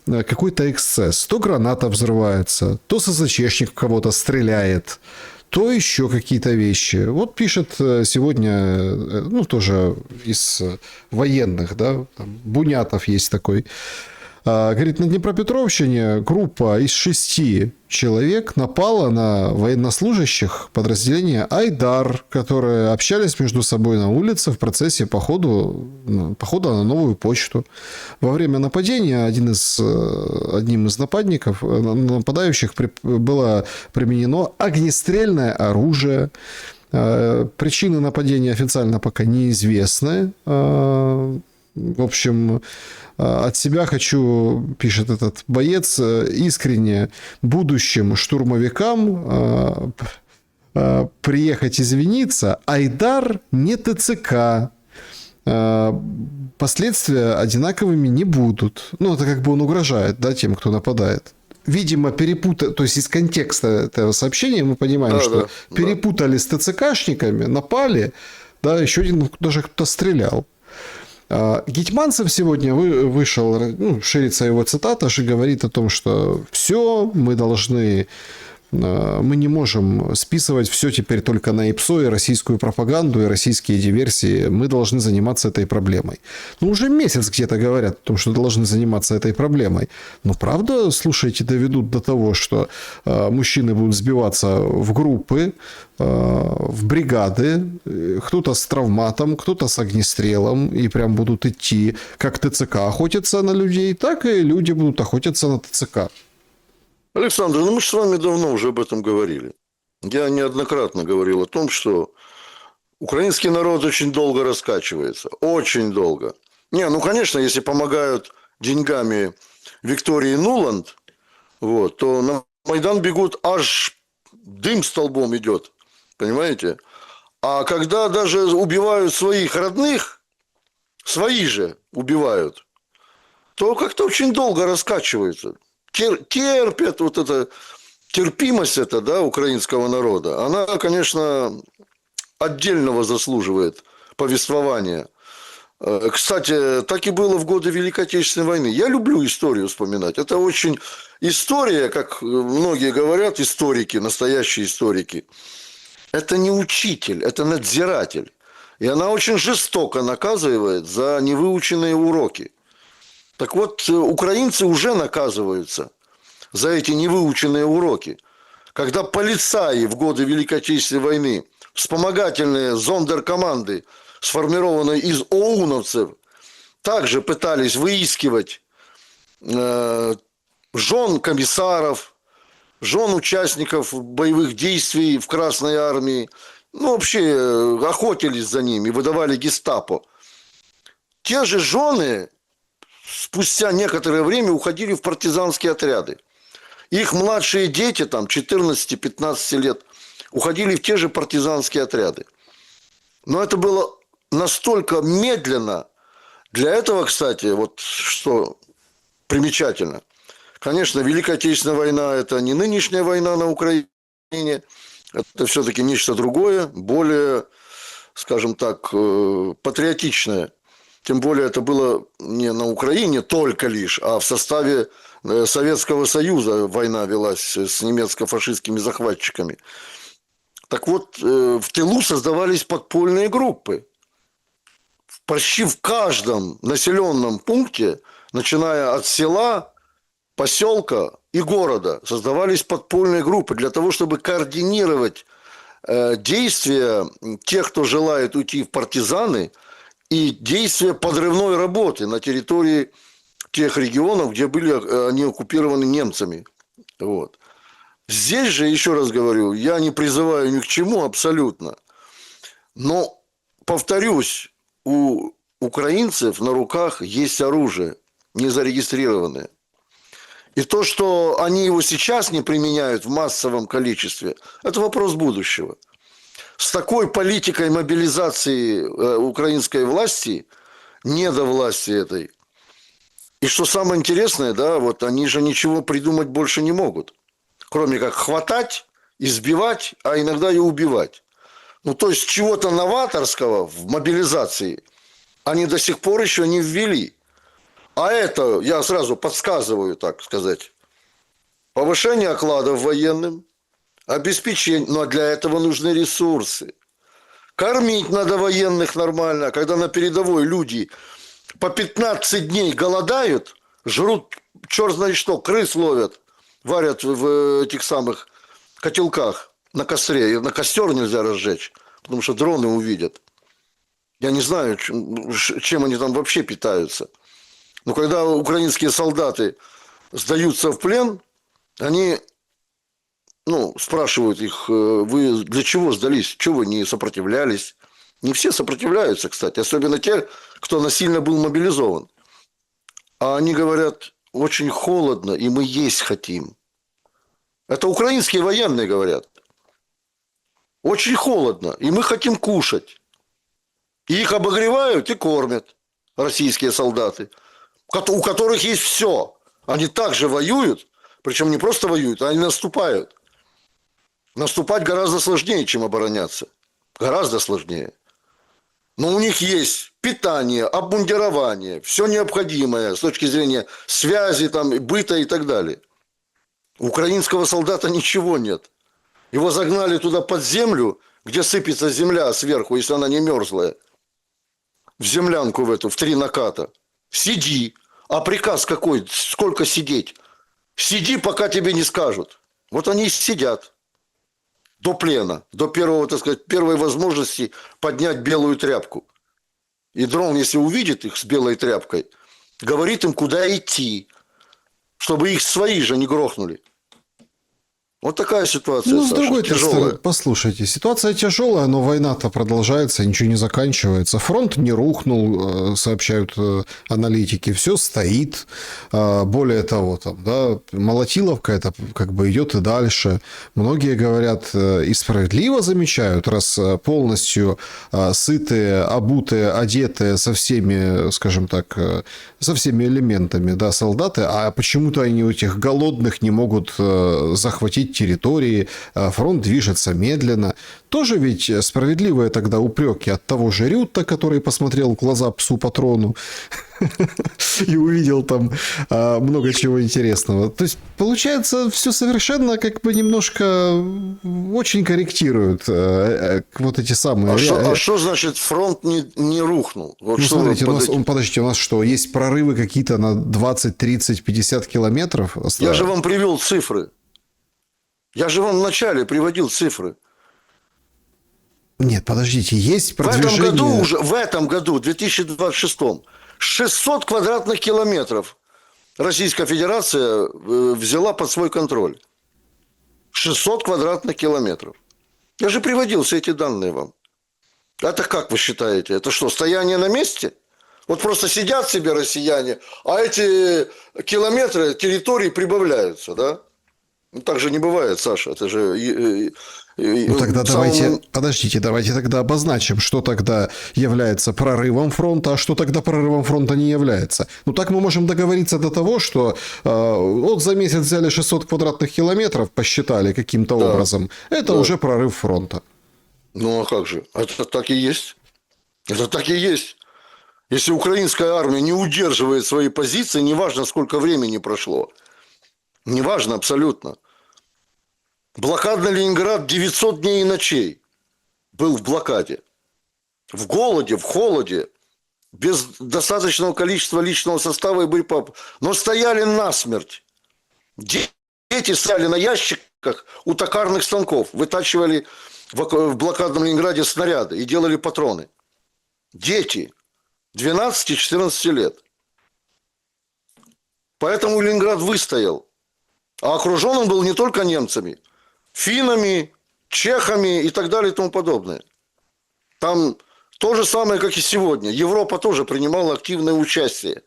эксцесс. То граната взрывается, то СЗЧшник в кого-то стреляет, то еще какие-то вещи. Вот пишет сегодня, ну, тоже из военных, да, там, Бунятов есть такой. Говорит, на Днепропетровщине группа из 6 человек напала на военнослужащих подразделения «Айдар», которые общались между собой на улице в процессе похода на новую почту. Во время нападения одним из нападающих было применено огнестрельное оружие. Причины нападения официально пока неизвестны. В общем, от себя хочу, пишет этот боец, искренне будущим штурмовикам приехать извиниться. Айдар не ТЦК. Последствия одинаковыми не будут. Ну, это как бы он угрожает, да, тем, кто нападает. Видимо, то есть из контекста этого сообщения мы понимаем, что перепутали с ТЦКшниками, напали, да, еще один даже кто-то стрелял. Гетманцев сегодня вышел, ну, ширится его цитата, же говорит о том, что все, мы не можем списывать все теперь только на ИПСО и российскую пропаганду и российские диверсии. Мы должны заниматься этой проблемой. Ну, уже месяц где-то говорят о том, что должны заниматься этой проблемой. Но правда, слушайте, доведут до того, что мужчины будут сбиваться в группы, в бригады, кто-то с травматом, кто-то с огнестрелом, и прям будут идти, как ТЦК охотятся на людей, так и люди будут охотиться на ТЦК. Александр, ну мы же с вами давно уже об этом говорили. Я неоднократно говорил о том, что украинский народ очень долго раскачивается. Очень долго. Не, ну, конечно, если помогают деньгами Виктории Нуланд, вот, то на Майдан бегут, аж дым столбом идет. Понимаете? А когда даже убивают своих родных, свои же убивают, то как-то очень долго раскачивается. Терпят вот это, терпимость эта, да, украинского народа, она, конечно, отдельного заслуживает повествования. Кстати, так и было в годы Великой Отечественной войны. Я люблю историю вспоминать. Это очень история, как многие говорят, историки, настоящие историки. Это не учитель, это надзиратель. И она очень жестоко наказывает за невыученные уроки. Так вот, украинцы уже наказываются за эти невыученные уроки. Когда полицаи в годы Великой Отечественной войны, вспомогательные зондеркоманды, сформированные из оуновцев, также пытались выискивать жен комиссаров, жен участников боевых действий в Красной Армии, ну, вообще охотились за ними, выдавали гестапо. Те же жены спустя некоторое время уходили в партизанские отряды. Их младшие дети, там, 14-15 лет, уходили в те же партизанские отряды. Но это было настолько медленно. Для этого, кстати, вот что примечательно. Конечно, Великая Отечественная война – это не нынешняя война на Украине. Это все-таки нечто другое, более, скажем так, патриотичное. Тем более это было не на Украине только лишь, а в составе Советского Союза война велась с немецко-фашистскими захватчиками. Так вот, в тылу создавались подпольные группы. почти в каждом населенном пункте, начиная от села, поселка и города, создавались подпольные группы для того, чтобы координировать действия тех, кто желает уйти в партизаны, и действия подрывной работы на территории тех регионов, где были они оккупированы немцами. Вот. Здесь же, еще раз говорю, я не призываю ни к чему абсолютно. Но, повторюсь, у украинцев на руках есть оружие, не зарегистрированное. И то, что они его сейчас не применяют в массовом количестве, это вопрос будущего. С такой политикой мобилизации украинской власти, недовласти этой, и что самое интересное, да, вот они же ничего придумать больше не могут, кроме как хватать, избивать, а иногда и убивать. Ну, то есть чего-то новаторского в мобилизации они до сих пор еще не ввели. А это, я сразу подсказываю, так сказать, повышение окладов военным, обеспечение, но для этого нужны ресурсы. Кормить надо военных нормально, когда на передовой люди по 15 дней голодают, жрут черт знает что, крыс ловят, варят в этих самых котелках на костре. На костер нельзя разжечь, потому что дроны увидят. Я не знаю, чем они там вообще питаются. Но когда украинские солдаты сдаются в плен, они спрашивают их, вы для чего сдались, чего вы не сопротивлялись? Не все сопротивляются, кстати, особенно те, кто насильно был мобилизован. А они говорят, очень холодно, и мы есть хотим. Это украинские военные говорят. Очень холодно, и мы хотим кушать. И их обогревают и кормят российские солдаты, у которых есть все. Они также воюют, причем не просто воюют, а они наступают. Наступать гораздо сложнее, чем обороняться. Гораздо сложнее. Но у них есть питание, обмундирование, все необходимое с точки зрения связи, там, быта и так далее. У украинского солдата ничего нет. Его загнали туда под землю, где сыпется земля сверху, если она не мерзлая. В землянку в эту, в 3 наката. Сиди. А приказ какой? Сколько сидеть? Сиди, пока тебе не скажут. Вот они и сидят. До плена. До первого, так сказать, первой возможности поднять белую тряпку. И дрон, если увидит их с белой тряпкой, говорит им, куда идти, чтобы их свои же не грохнули. Вот такая ситуация, Ну, с Саша, другой тяжелая. стороны, послушайте, ситуация тяжелая, но война-то продолжается, ничего не заканчивается. Фронт не рухнул, сообщают аналитики, все стоит. Более того, там, да, молотиловка это как бы идет и дальше. Многие говорят и справедливо замечают, раз полностью сытые, обутые, одетые со всеми, скажем так, со всеми элементами, да, солдаты, а почему-то они у этих голодных не могут захватить территории, фронт движется медленно. Тоже ведь справедливые тогда упреки от того же Рютта, который посмотрел в глаза псу-патрону и увидел там много чего интересного. То есть, получается, все совершенно как бы немножко очень корректируют вот эти самые... А что значит фронт не рухнул? Вот Ну, что смотрите, подождите, у нас что, есть прорывы какие-то на 20, 30, 50 километров? Я же вам привел цифры. Я же вам вначале приводил цифры. Нет, подождите, есть продвижение... В этом году, 2026, 600 квадратных километров Российская Федерация взяла под свой контроль. 600 квадратных километров. Я же приводил все эти данные вам. Это как вы считаете? Это что, стояние на месте? Вот просто сидят себе россияне, а эти километры территории прибавляются, да? Ну, так же не бывает, Саша. Это же... Ну, тогда давайте, подождите, давайте тогда обозначим, что тогда является прорывом фронта, а что тогда прорывом фронта не является. Ну, так мы можем договориться до того, что вот за месяц взяли 600 квадратных километров, посчитали каким-то образом. Это уже прорыв фронта. Ну, а как же? Это так и есть. Это так и есть. Если украинская армия не удерживает свои позиции, неважно, сколько времени прошло. Неважно абсолютно. Блокадный Ленинград 900 дней и ночей был в блокаде. В голоде, в холоде. без достаточного количества личного состава и боеприпасов, но стояли насмерть. Дети стояли на ящиках у токарных станков, вытачивали в блокадном Ленинграде снаряды и делали патроны. Дети 12-14 лет. Поэтому Ленинград выстоял. А окружен он был не только немцами, финнами, чехами и так далее и тому подобное. Там то же самое, как и сегодня. Европа тоже принимала активное участие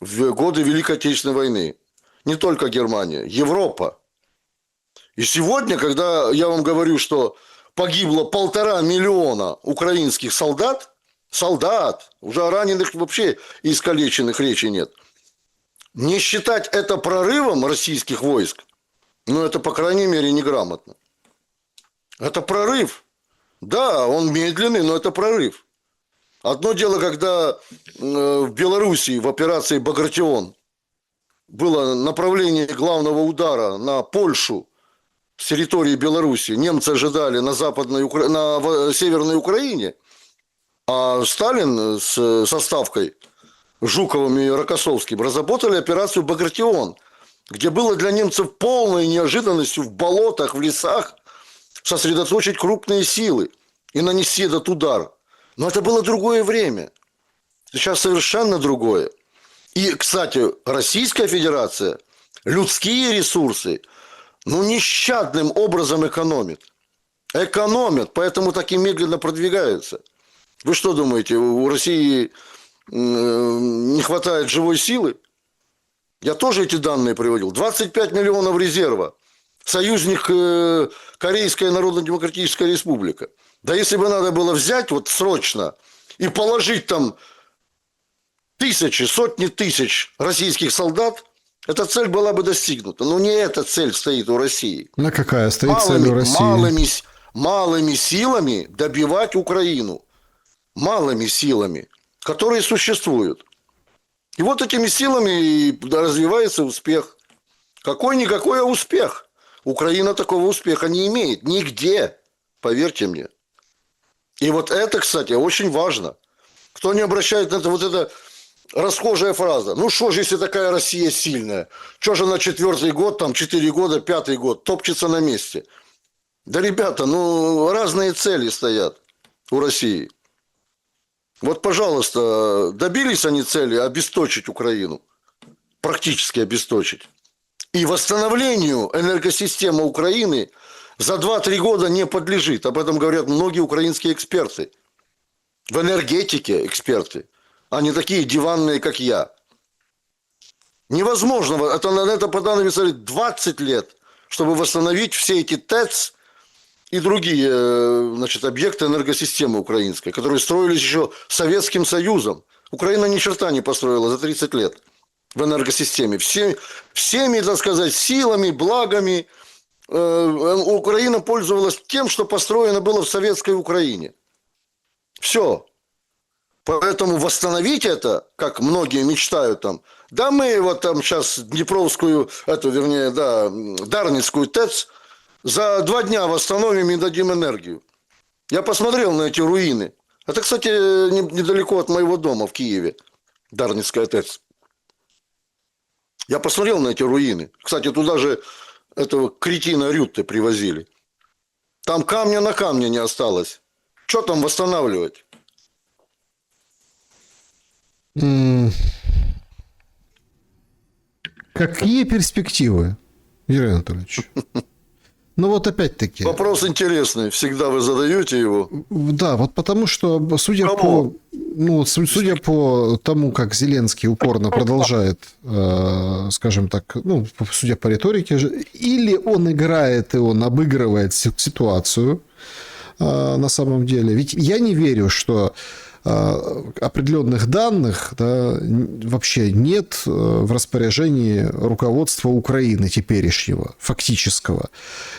в годы Великой Отечественной войны. Не только Германия, Европа. И сегодня, когда я вам говорю, что погибло 1,5 миллиона украинских солдат, уже о раненых вообще и искалеченных речи нет. Не считать это прорывом российских войск, ну это, по крайней мере, неграмотно. Это прорыв. Да, он медленный, но это прорыв. Одно дело, когда в Белоруссии в операции «Багратион» было направление главного удара на Польшу с территории Беларуси. Немцы ожидали на Северной Украине, а Сталин со Ставкой, Жуковым и Рокоссовским разработали операцию «Багратион», где было для немцев полной неожиданностью в болотах, в лесах сосредоточить крупные силы и нанести этот удар. Но это было другое время. Сейчас совершенно другое. И, кстати, Российская Федерация людские ресурсы, нещадным образом экономит. Экономят, поэтому так и медленно продвигаются. Вы что думаете, у России не хватает живой силы? Я тоже эти данные приводил. 25 миллионов резерва. Союзник Корейская Народно-Демократическая Республика. Да если бы надо было взять вот срочно и положить там тысячи, сотни тысяч российских солдат, эта цель была бы достигнута. Но не эта цель стоит у России. На какая стоит цель у России? Малыми силами добивать Украину. Малыми силами, которые существуют. И вот этими силами развивается успех. Какой-никакой, а успех. Украина такого успеха не имеет. Нигде. Поверьте мне. И вот это, кстати, очень важно. Кто не обращает на это, вот эта расхожая фраза. Ну что же, если такая Россия сильная? Что же на 4-й год, там 4 года, 5-й год топчется на месте? Да, ребята, разные цели стоят у России. Вот, пожалуйста, добились они цели обесточить Украину. Практически обесточить. И восстановлению энергосистемы Украины за 2-3 года не подлежит. Об этом говорят многие украинские эксперты. В энергетике эксперты. А не такие диванные, как я. Невозможно. На это понадобится 20 лет, чтобы восстановить все эти ТЭЦ и другие, объекты энергосистемы украинской, которые строились еще Советским Союзом. Украина ни черта не построила за 30 лет в энергосистеме. Всеми, так сказать, силами, благами Украина пользовалась тем, что построено было в советской Украине. Все. Поэтому восстановить это, как многие мечтают там, да мы вот там сейчас Днепровскую, Дарницкую ТЭЦ за 2 дня восстановим и дадим энергию. Я посмотрел на эти руины. Это, кстати, недалеко от моего дома в Киеве. Дарницкая ТЭЦ. Я посмотрел на эти руины. Кстати, туда же этого кретина Рютте привозили. Там камня на камне не осталось. Что там восстанавливать? Какие перспективы, Юрий Анатольевич? Ну вот опять-таки. Вопрос интересный. Всегда вы задаете его. Да, вот потому что, судя по тому, как Зеленский упорно продолжает, скажем так, судя по риторике, или он играет и он обыгрывает ситуацию на самом деле. Ведь я не верю, что определенных данных вообще нет в распоряжении руководства Украины теперешнего, фактического,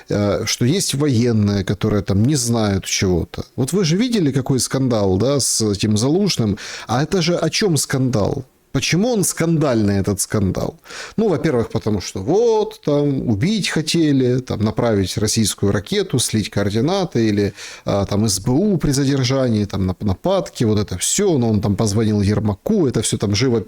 что есть военные, которые там не знают чего-то. Вот вы же видели, какой скандал, с этим Залужным, а это же о чем скандал? Почему он скандальный, этот скандал? Ну, во-первых, потому что вот, там, убить хотели, там, направить российскую ракету, слить координаты, или там СБУ при задержании, там, нападки, вот это все, но он там позвонил Ермаку, это все там живо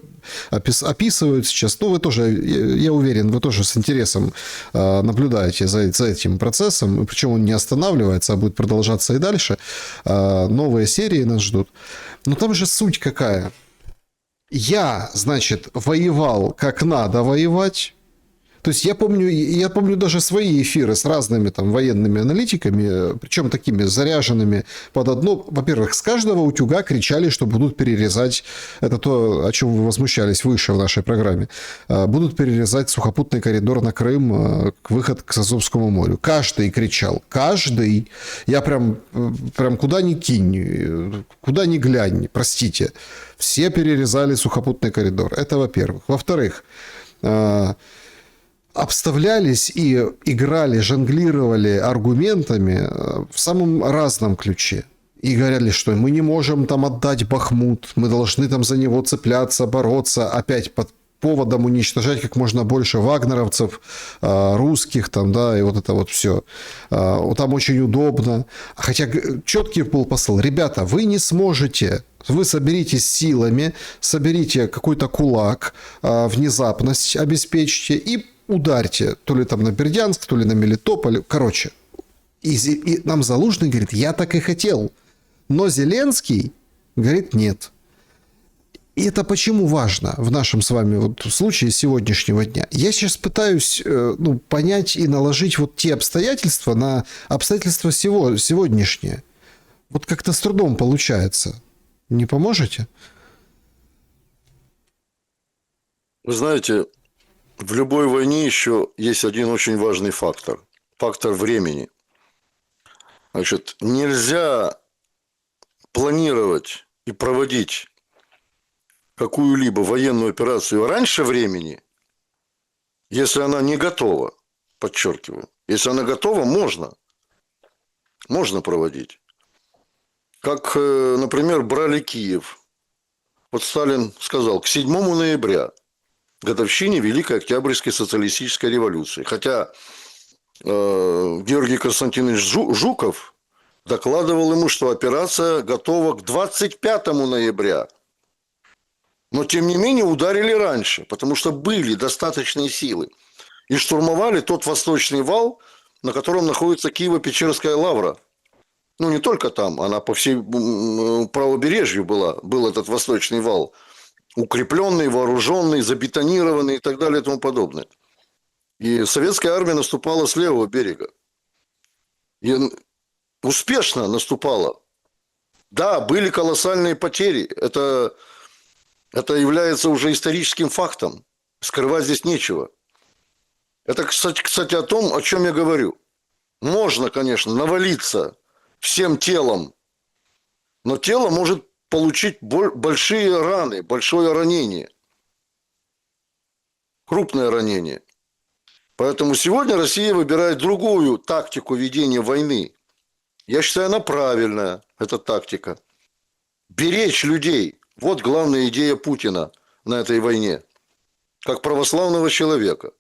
описывают сейчас. Ну, вы тоже, я уверен, вы тоже с интересом наблюдаете за этим процессом, причем он не останавливается, а будет продолжаться и дальше. Новые серии нас ждут. Но там же суть какая? Я, значит, воевал как надо воевать. То есть я помню даже свои эфиры с разными там военными аналитиками, причем такими заряженными под одно. Во-первых, с каждого утюга кричали, что будут перерезать, это то, о чем вы возмущались выше в нашей программе, будут перерезать сухопутный коридор на Крым, выход к Азовскому морю. Каждый кричал, каждый. Я прям куда ни кинь, куда ни глянь, простите. Все перерезали сухопутный коридор. Это во-первых. Во-вторых, обставлялись и играли, жонглировали аргументами в самом разном ключе. И говорили, что мы не можем там отдать Бахмут, мы должны там за него цепляться, бороться, опять под поводом уничтожать как можно больше вагнеровцев, русских там, да, и вот это вот все. Там очень удобно. Хотя четкий был посыл. Ребята, вы не сможете. Вы соберитесь силами, соберите какой-то кулак, внезапность обеспечьте и ударьте. То ли там на Бердянск, то ли на Мелитополь. Короче. И нам Залужный говорит, я так и хотел. Но Зеленский говорит, нет. И это почему важно в нашем с вами вот случае сегодняшнего дня? Я сейчас пытаюсь понять и наложить вот те обстоятельства на обстоятельства сегодняшние. Вот как-то с трудом получается. Не поможете? Вы знаете, в любой войне еще есть один очень важный фактор. Фактор времени. Значит, нельзя планировать и проводить какую-либо военную операцию раньше времени, если она не готова, подчеркиваю. Если она готова, можно проводить. Как, например, брали Киев. Вот Сталин сказал, к 7 ноября, годовщине Великой Октябрьской социалистической революции. Хотя Георгий Константинович Жуков докладывал ему, что операция готова к 25 ноября. Но, тем не менее, ударили раньше, потому что были достаточные силы. И штурмовали тот восточный вал, на котором находится Киево-Печерская лавра. Ну, не только там, она по всей правобережью был этот восточный вал. Укрепленный, вооруженный, забетонированный и так далее и тому подобное. И советская армия наступала с левого берега. И успешно наступала. Да, были колоссальные потери. Это является уже историческим фактом. Скрывать здесь нечего. Это, кстати, о том, о чем я говорю. Можно, конечно, навалиться всем телом, но тело может получить большие раны, большое ранение. Крупное ранение. Поэтому сегодня Россия выбирает другую тактику ведения войны. Я считаю, она правильная, эта тактика. Беречь людей. Вот главная идея Путина на этой войне. Как православного человека.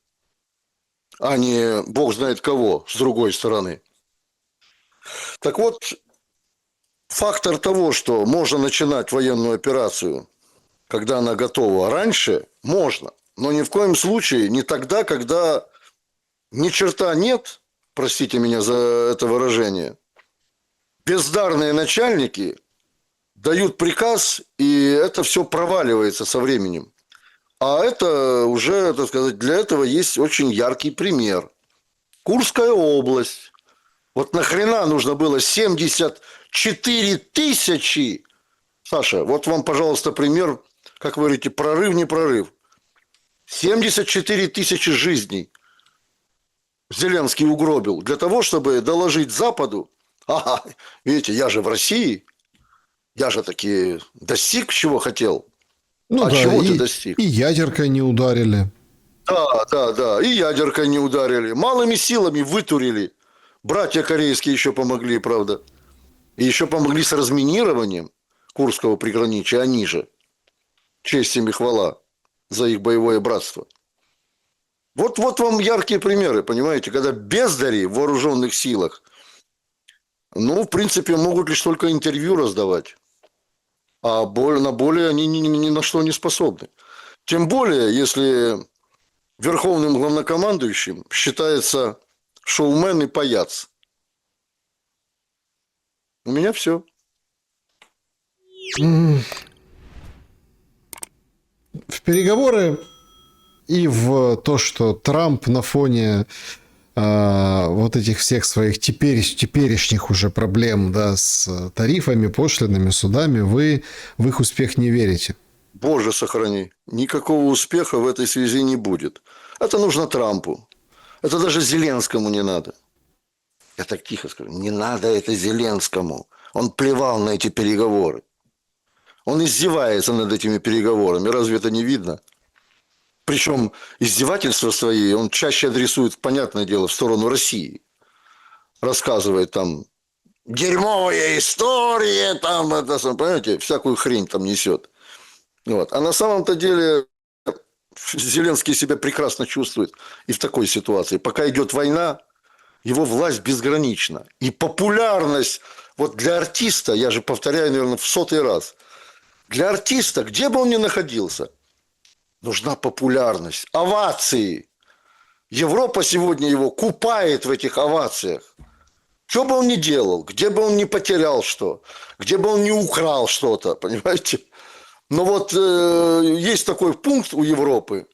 А не бог знает кого с другой стороны. Так вот, фактор того, что можно начинать военную операцию, когда она готова раньше, можно. Но ни в коем случае не тогда, когда ни черта нет, простите меня за это выражение, бездарные начальники дают приказ, и это все проваливается со временем. А это уже, так сказать, для этого есть очень яркий пример. Курская область. Вот нахрена нужно было 74 тысячи? Саша, вот вам, пожалуйста, пример, как вы говорите, прорыв, не прорыв. 74 тысячи жизней Зеленский угробил для того, чтобы доложить Западу. Ага, видите, я же в России, я же таки достиг, чего хотел. Ну а да, чего ты достиг? И ядеркой не ударили. Да, и ядеркой не ударили. Малыми силами вытурили. Братья корейские еще помогли, правда. И еще помогли с разминированием Курского приграничья, они же. честь им и хвала за их боевое братство. Вот вам яркие примеры, понимаете, когда бездари в вооруженных силах, ну, в принципе, могут лишь только интервью раздавать, а на более они ни на что не способны. Тем более, если верховным главнокомандующим считается шоумен и паяц. У меня все. В переговоры и в то, что Трамп на фоне вот этих всех своих теперешних уже проблем, да, с тарифами, пошлинами, судами, вы в их успех не верите. Боже, сохрани. Никакого успеха в этой связи не будет. Это нужно Трампу. Это даже Зеленскому не надо. Я так тихо скажу. Не надо это Зеленскому. Он плевал на эти переговоры. Он издевается над этими переговорами. Разве это не видно? Причем издевательства свои он чаще адресует, понятное дело, в сторону России. Рассказывает там дерьмовая история, там, это, понимаете, всякую хрень там несет. Вот. А на самом-то деле Зеленский себя прекрасно чувствует и в такой ситуации. Пока идет война, его власть безгранична. И популярность вот для артиста, я же повторяю, наверное, в 100-й раз, для артиста, где бы он ни находился, нужна популярность, овации. Европа сегодня его купает в этих овациях. Что бы он ни делал, где бы он ни потерял что, где бы он ни украл что-то, понимаете? Но вот есть такой пункт у Европы.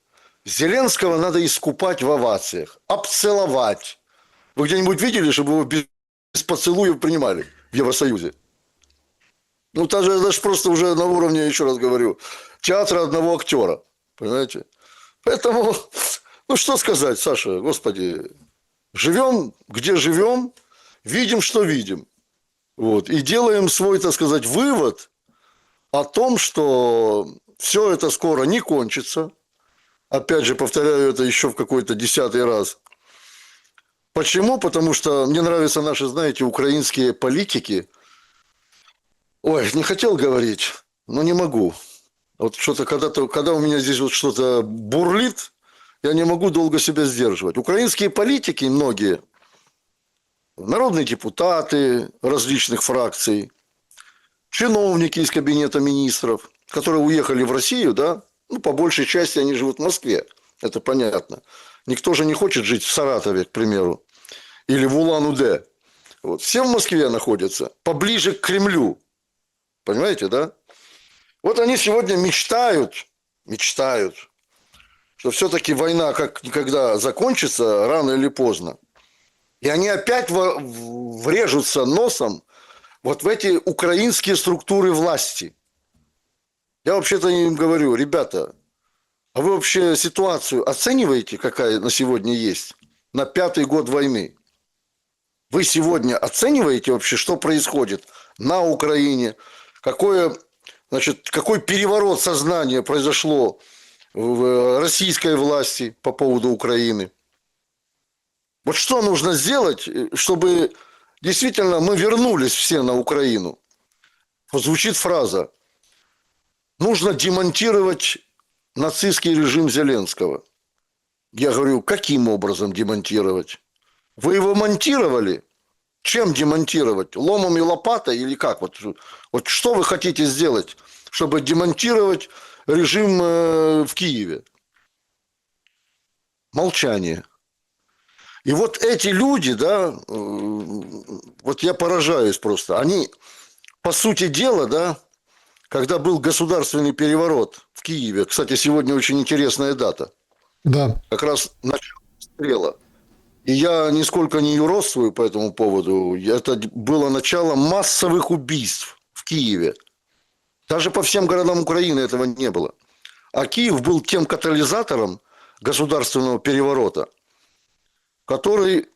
Зеленского надо искупать в овациях, обцеловать. Вы где-нибудь видели, чтобы его без поцелуев принимали в Евросоюзе? Ну, это же просто уже на уровне, еще раз говорю, театра одного актера. Понимаете? Поэтому, ну, что сказать, Саша, господи, живем, где живем, видим, что видим. Вот, и делаем свой, так сказать, вывод о том, что все это скоро не кончится. Опять же, повторяю это еще в какой-то 10-й раз. Почему? Потому что мне нравятся наши, знаете, украинские политики. Ой, не хотел говорить, но не могу. Вот что-то, когда у меня здесь вот что-то бурлит, я не могу долго себя сдерживать. Украинские политики, многие, народные депутаты различных фракций, чиновники из кабинета министров, которые уехали в Россию, да, ну, по большей части они живут в Москве, это понятно. Никто же не хочет жить в Саратове, к примеру, или в Улан-Удэ. Вот. Все в Москве находятся, поближе к Кремлю. Понимаете, да? Вот они сегодня мечтают, что все-таки война как никогда закончится рано или поздно. И они опять врежутся носом вот в эти украинские структуры власти. Я вообще-то им говорю, ребята, а вы вообще ситуацию оцениваете, какая на сегодня есть, на 5-й год войны? Вы сегодня оцениваете вообще, что происходит на Украине, какой переворот сознания произошло в российской власти по поводу Украины? Вот что нужно сделать, чтобы действительно мы вернулись все на Украину? Вот звучит фраза: нужно демонтировать нацистский режим Зеленского. Я говорю, каким образом демонтировать? Вы его монтировали? Чем демонтировать? Ломом и лопатой или как? Вот что вы хотите сделать, чтобы демонтировать режим в Киеве? Молчание. И вот эти люди, да, вот я поражаюсь просто. Они, по сути дела, да, когда был государственный переворот в Киеве, кстати, сегодня очень интересная дата. Да. Как раз начало обстрела. И я нисколько не юродствую по этому поводу. Это было начало массовых убийств в Киеве. Даже по всем городам Украины этого не было. А Киев был тем катализатором государственного переворота, который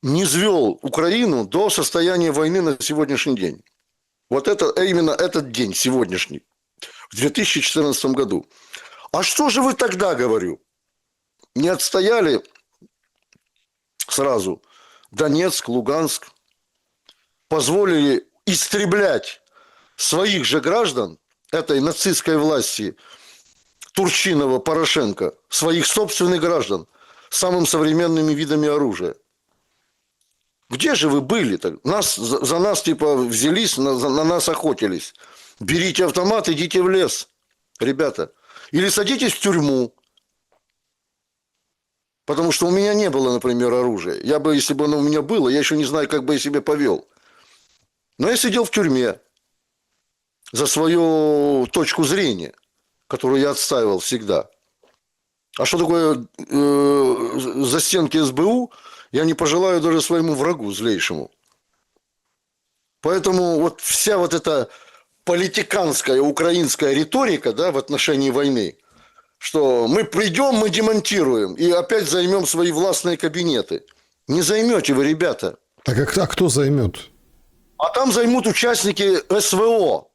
низвел Украину до состояния войны на сегодняшний день. Вот это именно этот день сегодняшний, в 2014 году. А что же вы тогда, говорю, не отстояли сразу Донецк, Луганск, позволили истреблять своих же граждан этой нацистской власти Турчинова, Порошенко своих собственных граждан самыми современными видами оружия? Где же вы были-то? За нас типа взялись, на нас охотились. Берите автомат, идите в лес, ребята. Или садитесь в тюрьму. Потому что у меня не было, например, оружия. Я бы, если бы оно у меня было, я еще не знаю, как бы я себя повел. Но я сидел в тюрьме за свою точку зрения, которую я отстаивал всегда. А что такое застенки СБУ, я не пожелаю даже своему врагу злейшему. Поэтому вот вся вот эта политиканская украинская риторика, да, в отношении войны, что мы придем, мы демонтируем и опять займем свои властные кабинеты. Не займете вы, ребята. Так а кто займет? А там займут участники СВО.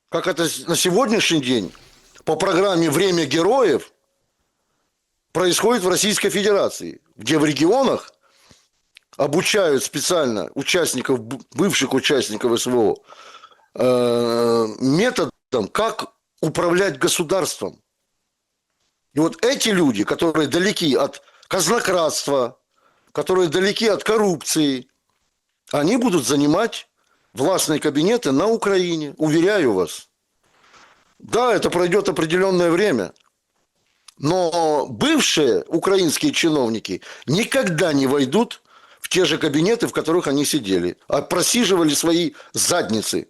Как это на сегодняшний день по программе «Время героев» происходит в Российской Федерации, где в регионах обучают специально участников, бывших участников СВО методом, как управлять государством. И вот эти люди, которые далеки от казнократства, которые далеки от коррупции, они будут занимать властные кабинеты на Украине, уверяю вас. Да, это пройдет определенное время, но бывшие украинские чиновники никогда не войдут в те же кабинеты, в которых они сидели, а просиживали свои задницы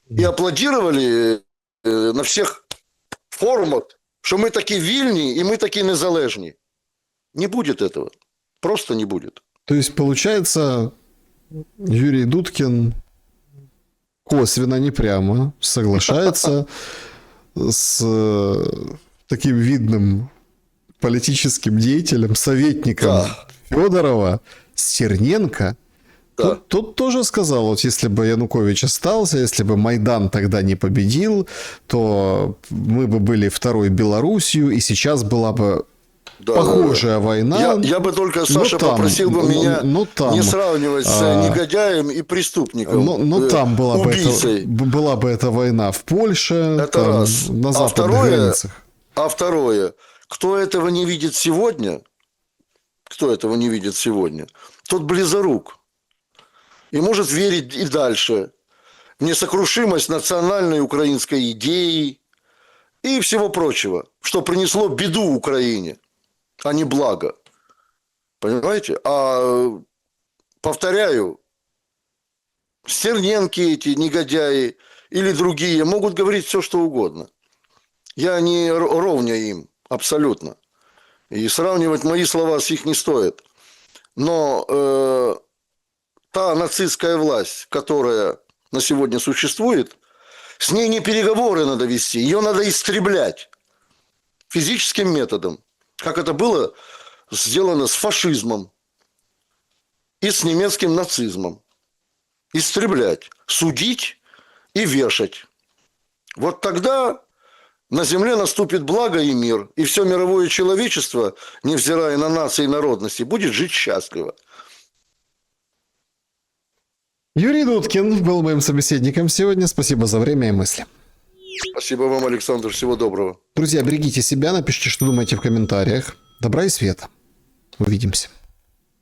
и аплодировали на всех форумах, что мы такие вильні и мы такие незалежні. Не будет этого. Просто не будет. То есть, получается, Юрий Дудкин косвенно, не прямо соглашается с таким видным политическим деятелем, советником Федорова, Стерненко. Да. Тот тоже сказал, вот если бы Янукович остался, если бы Майдан тогда не победил, то мы бы были второй Белоруссию, и сейчас была бы похожая война. Я бы только, Саша, попросил бы меня не сравнивать с негодяем и преступником. Но там была бы эта война в Польше, это там, раз. на западных границах. А второе, кто этого не видит сегодня, тот близорук. И может верить и дальше в несокрушимость национальной украинской идеи и всего прочего, что принесло беду Украине, а не благо. Понимаете? А, повторяю, Стерненки эти, негодяи или другие могут говорить все, что угодно. Я не ровня им, абсолютно. И сравнивать мои слова с их не стоит. Но та нацистская власть, которая на сегодня существует, с ней не переговоры надо вести, ее надо истреблять физическим методом, как это было сделано с фашизмом и с немецким нацизмом. Истреблять, судить и вешать. Вот тогда на земле наступит благо и мир, и все мировое человечество, невзирая на нации и народности, будет жить счастливо. Юрий Дудкин был моим собеседником сегодня. Спасибо за время и мысли. Спасибо вам, Александр. Всего доброго. Друзья, берегите себя, напишите, что думаете в комментариях. Добра и света. Увидимся.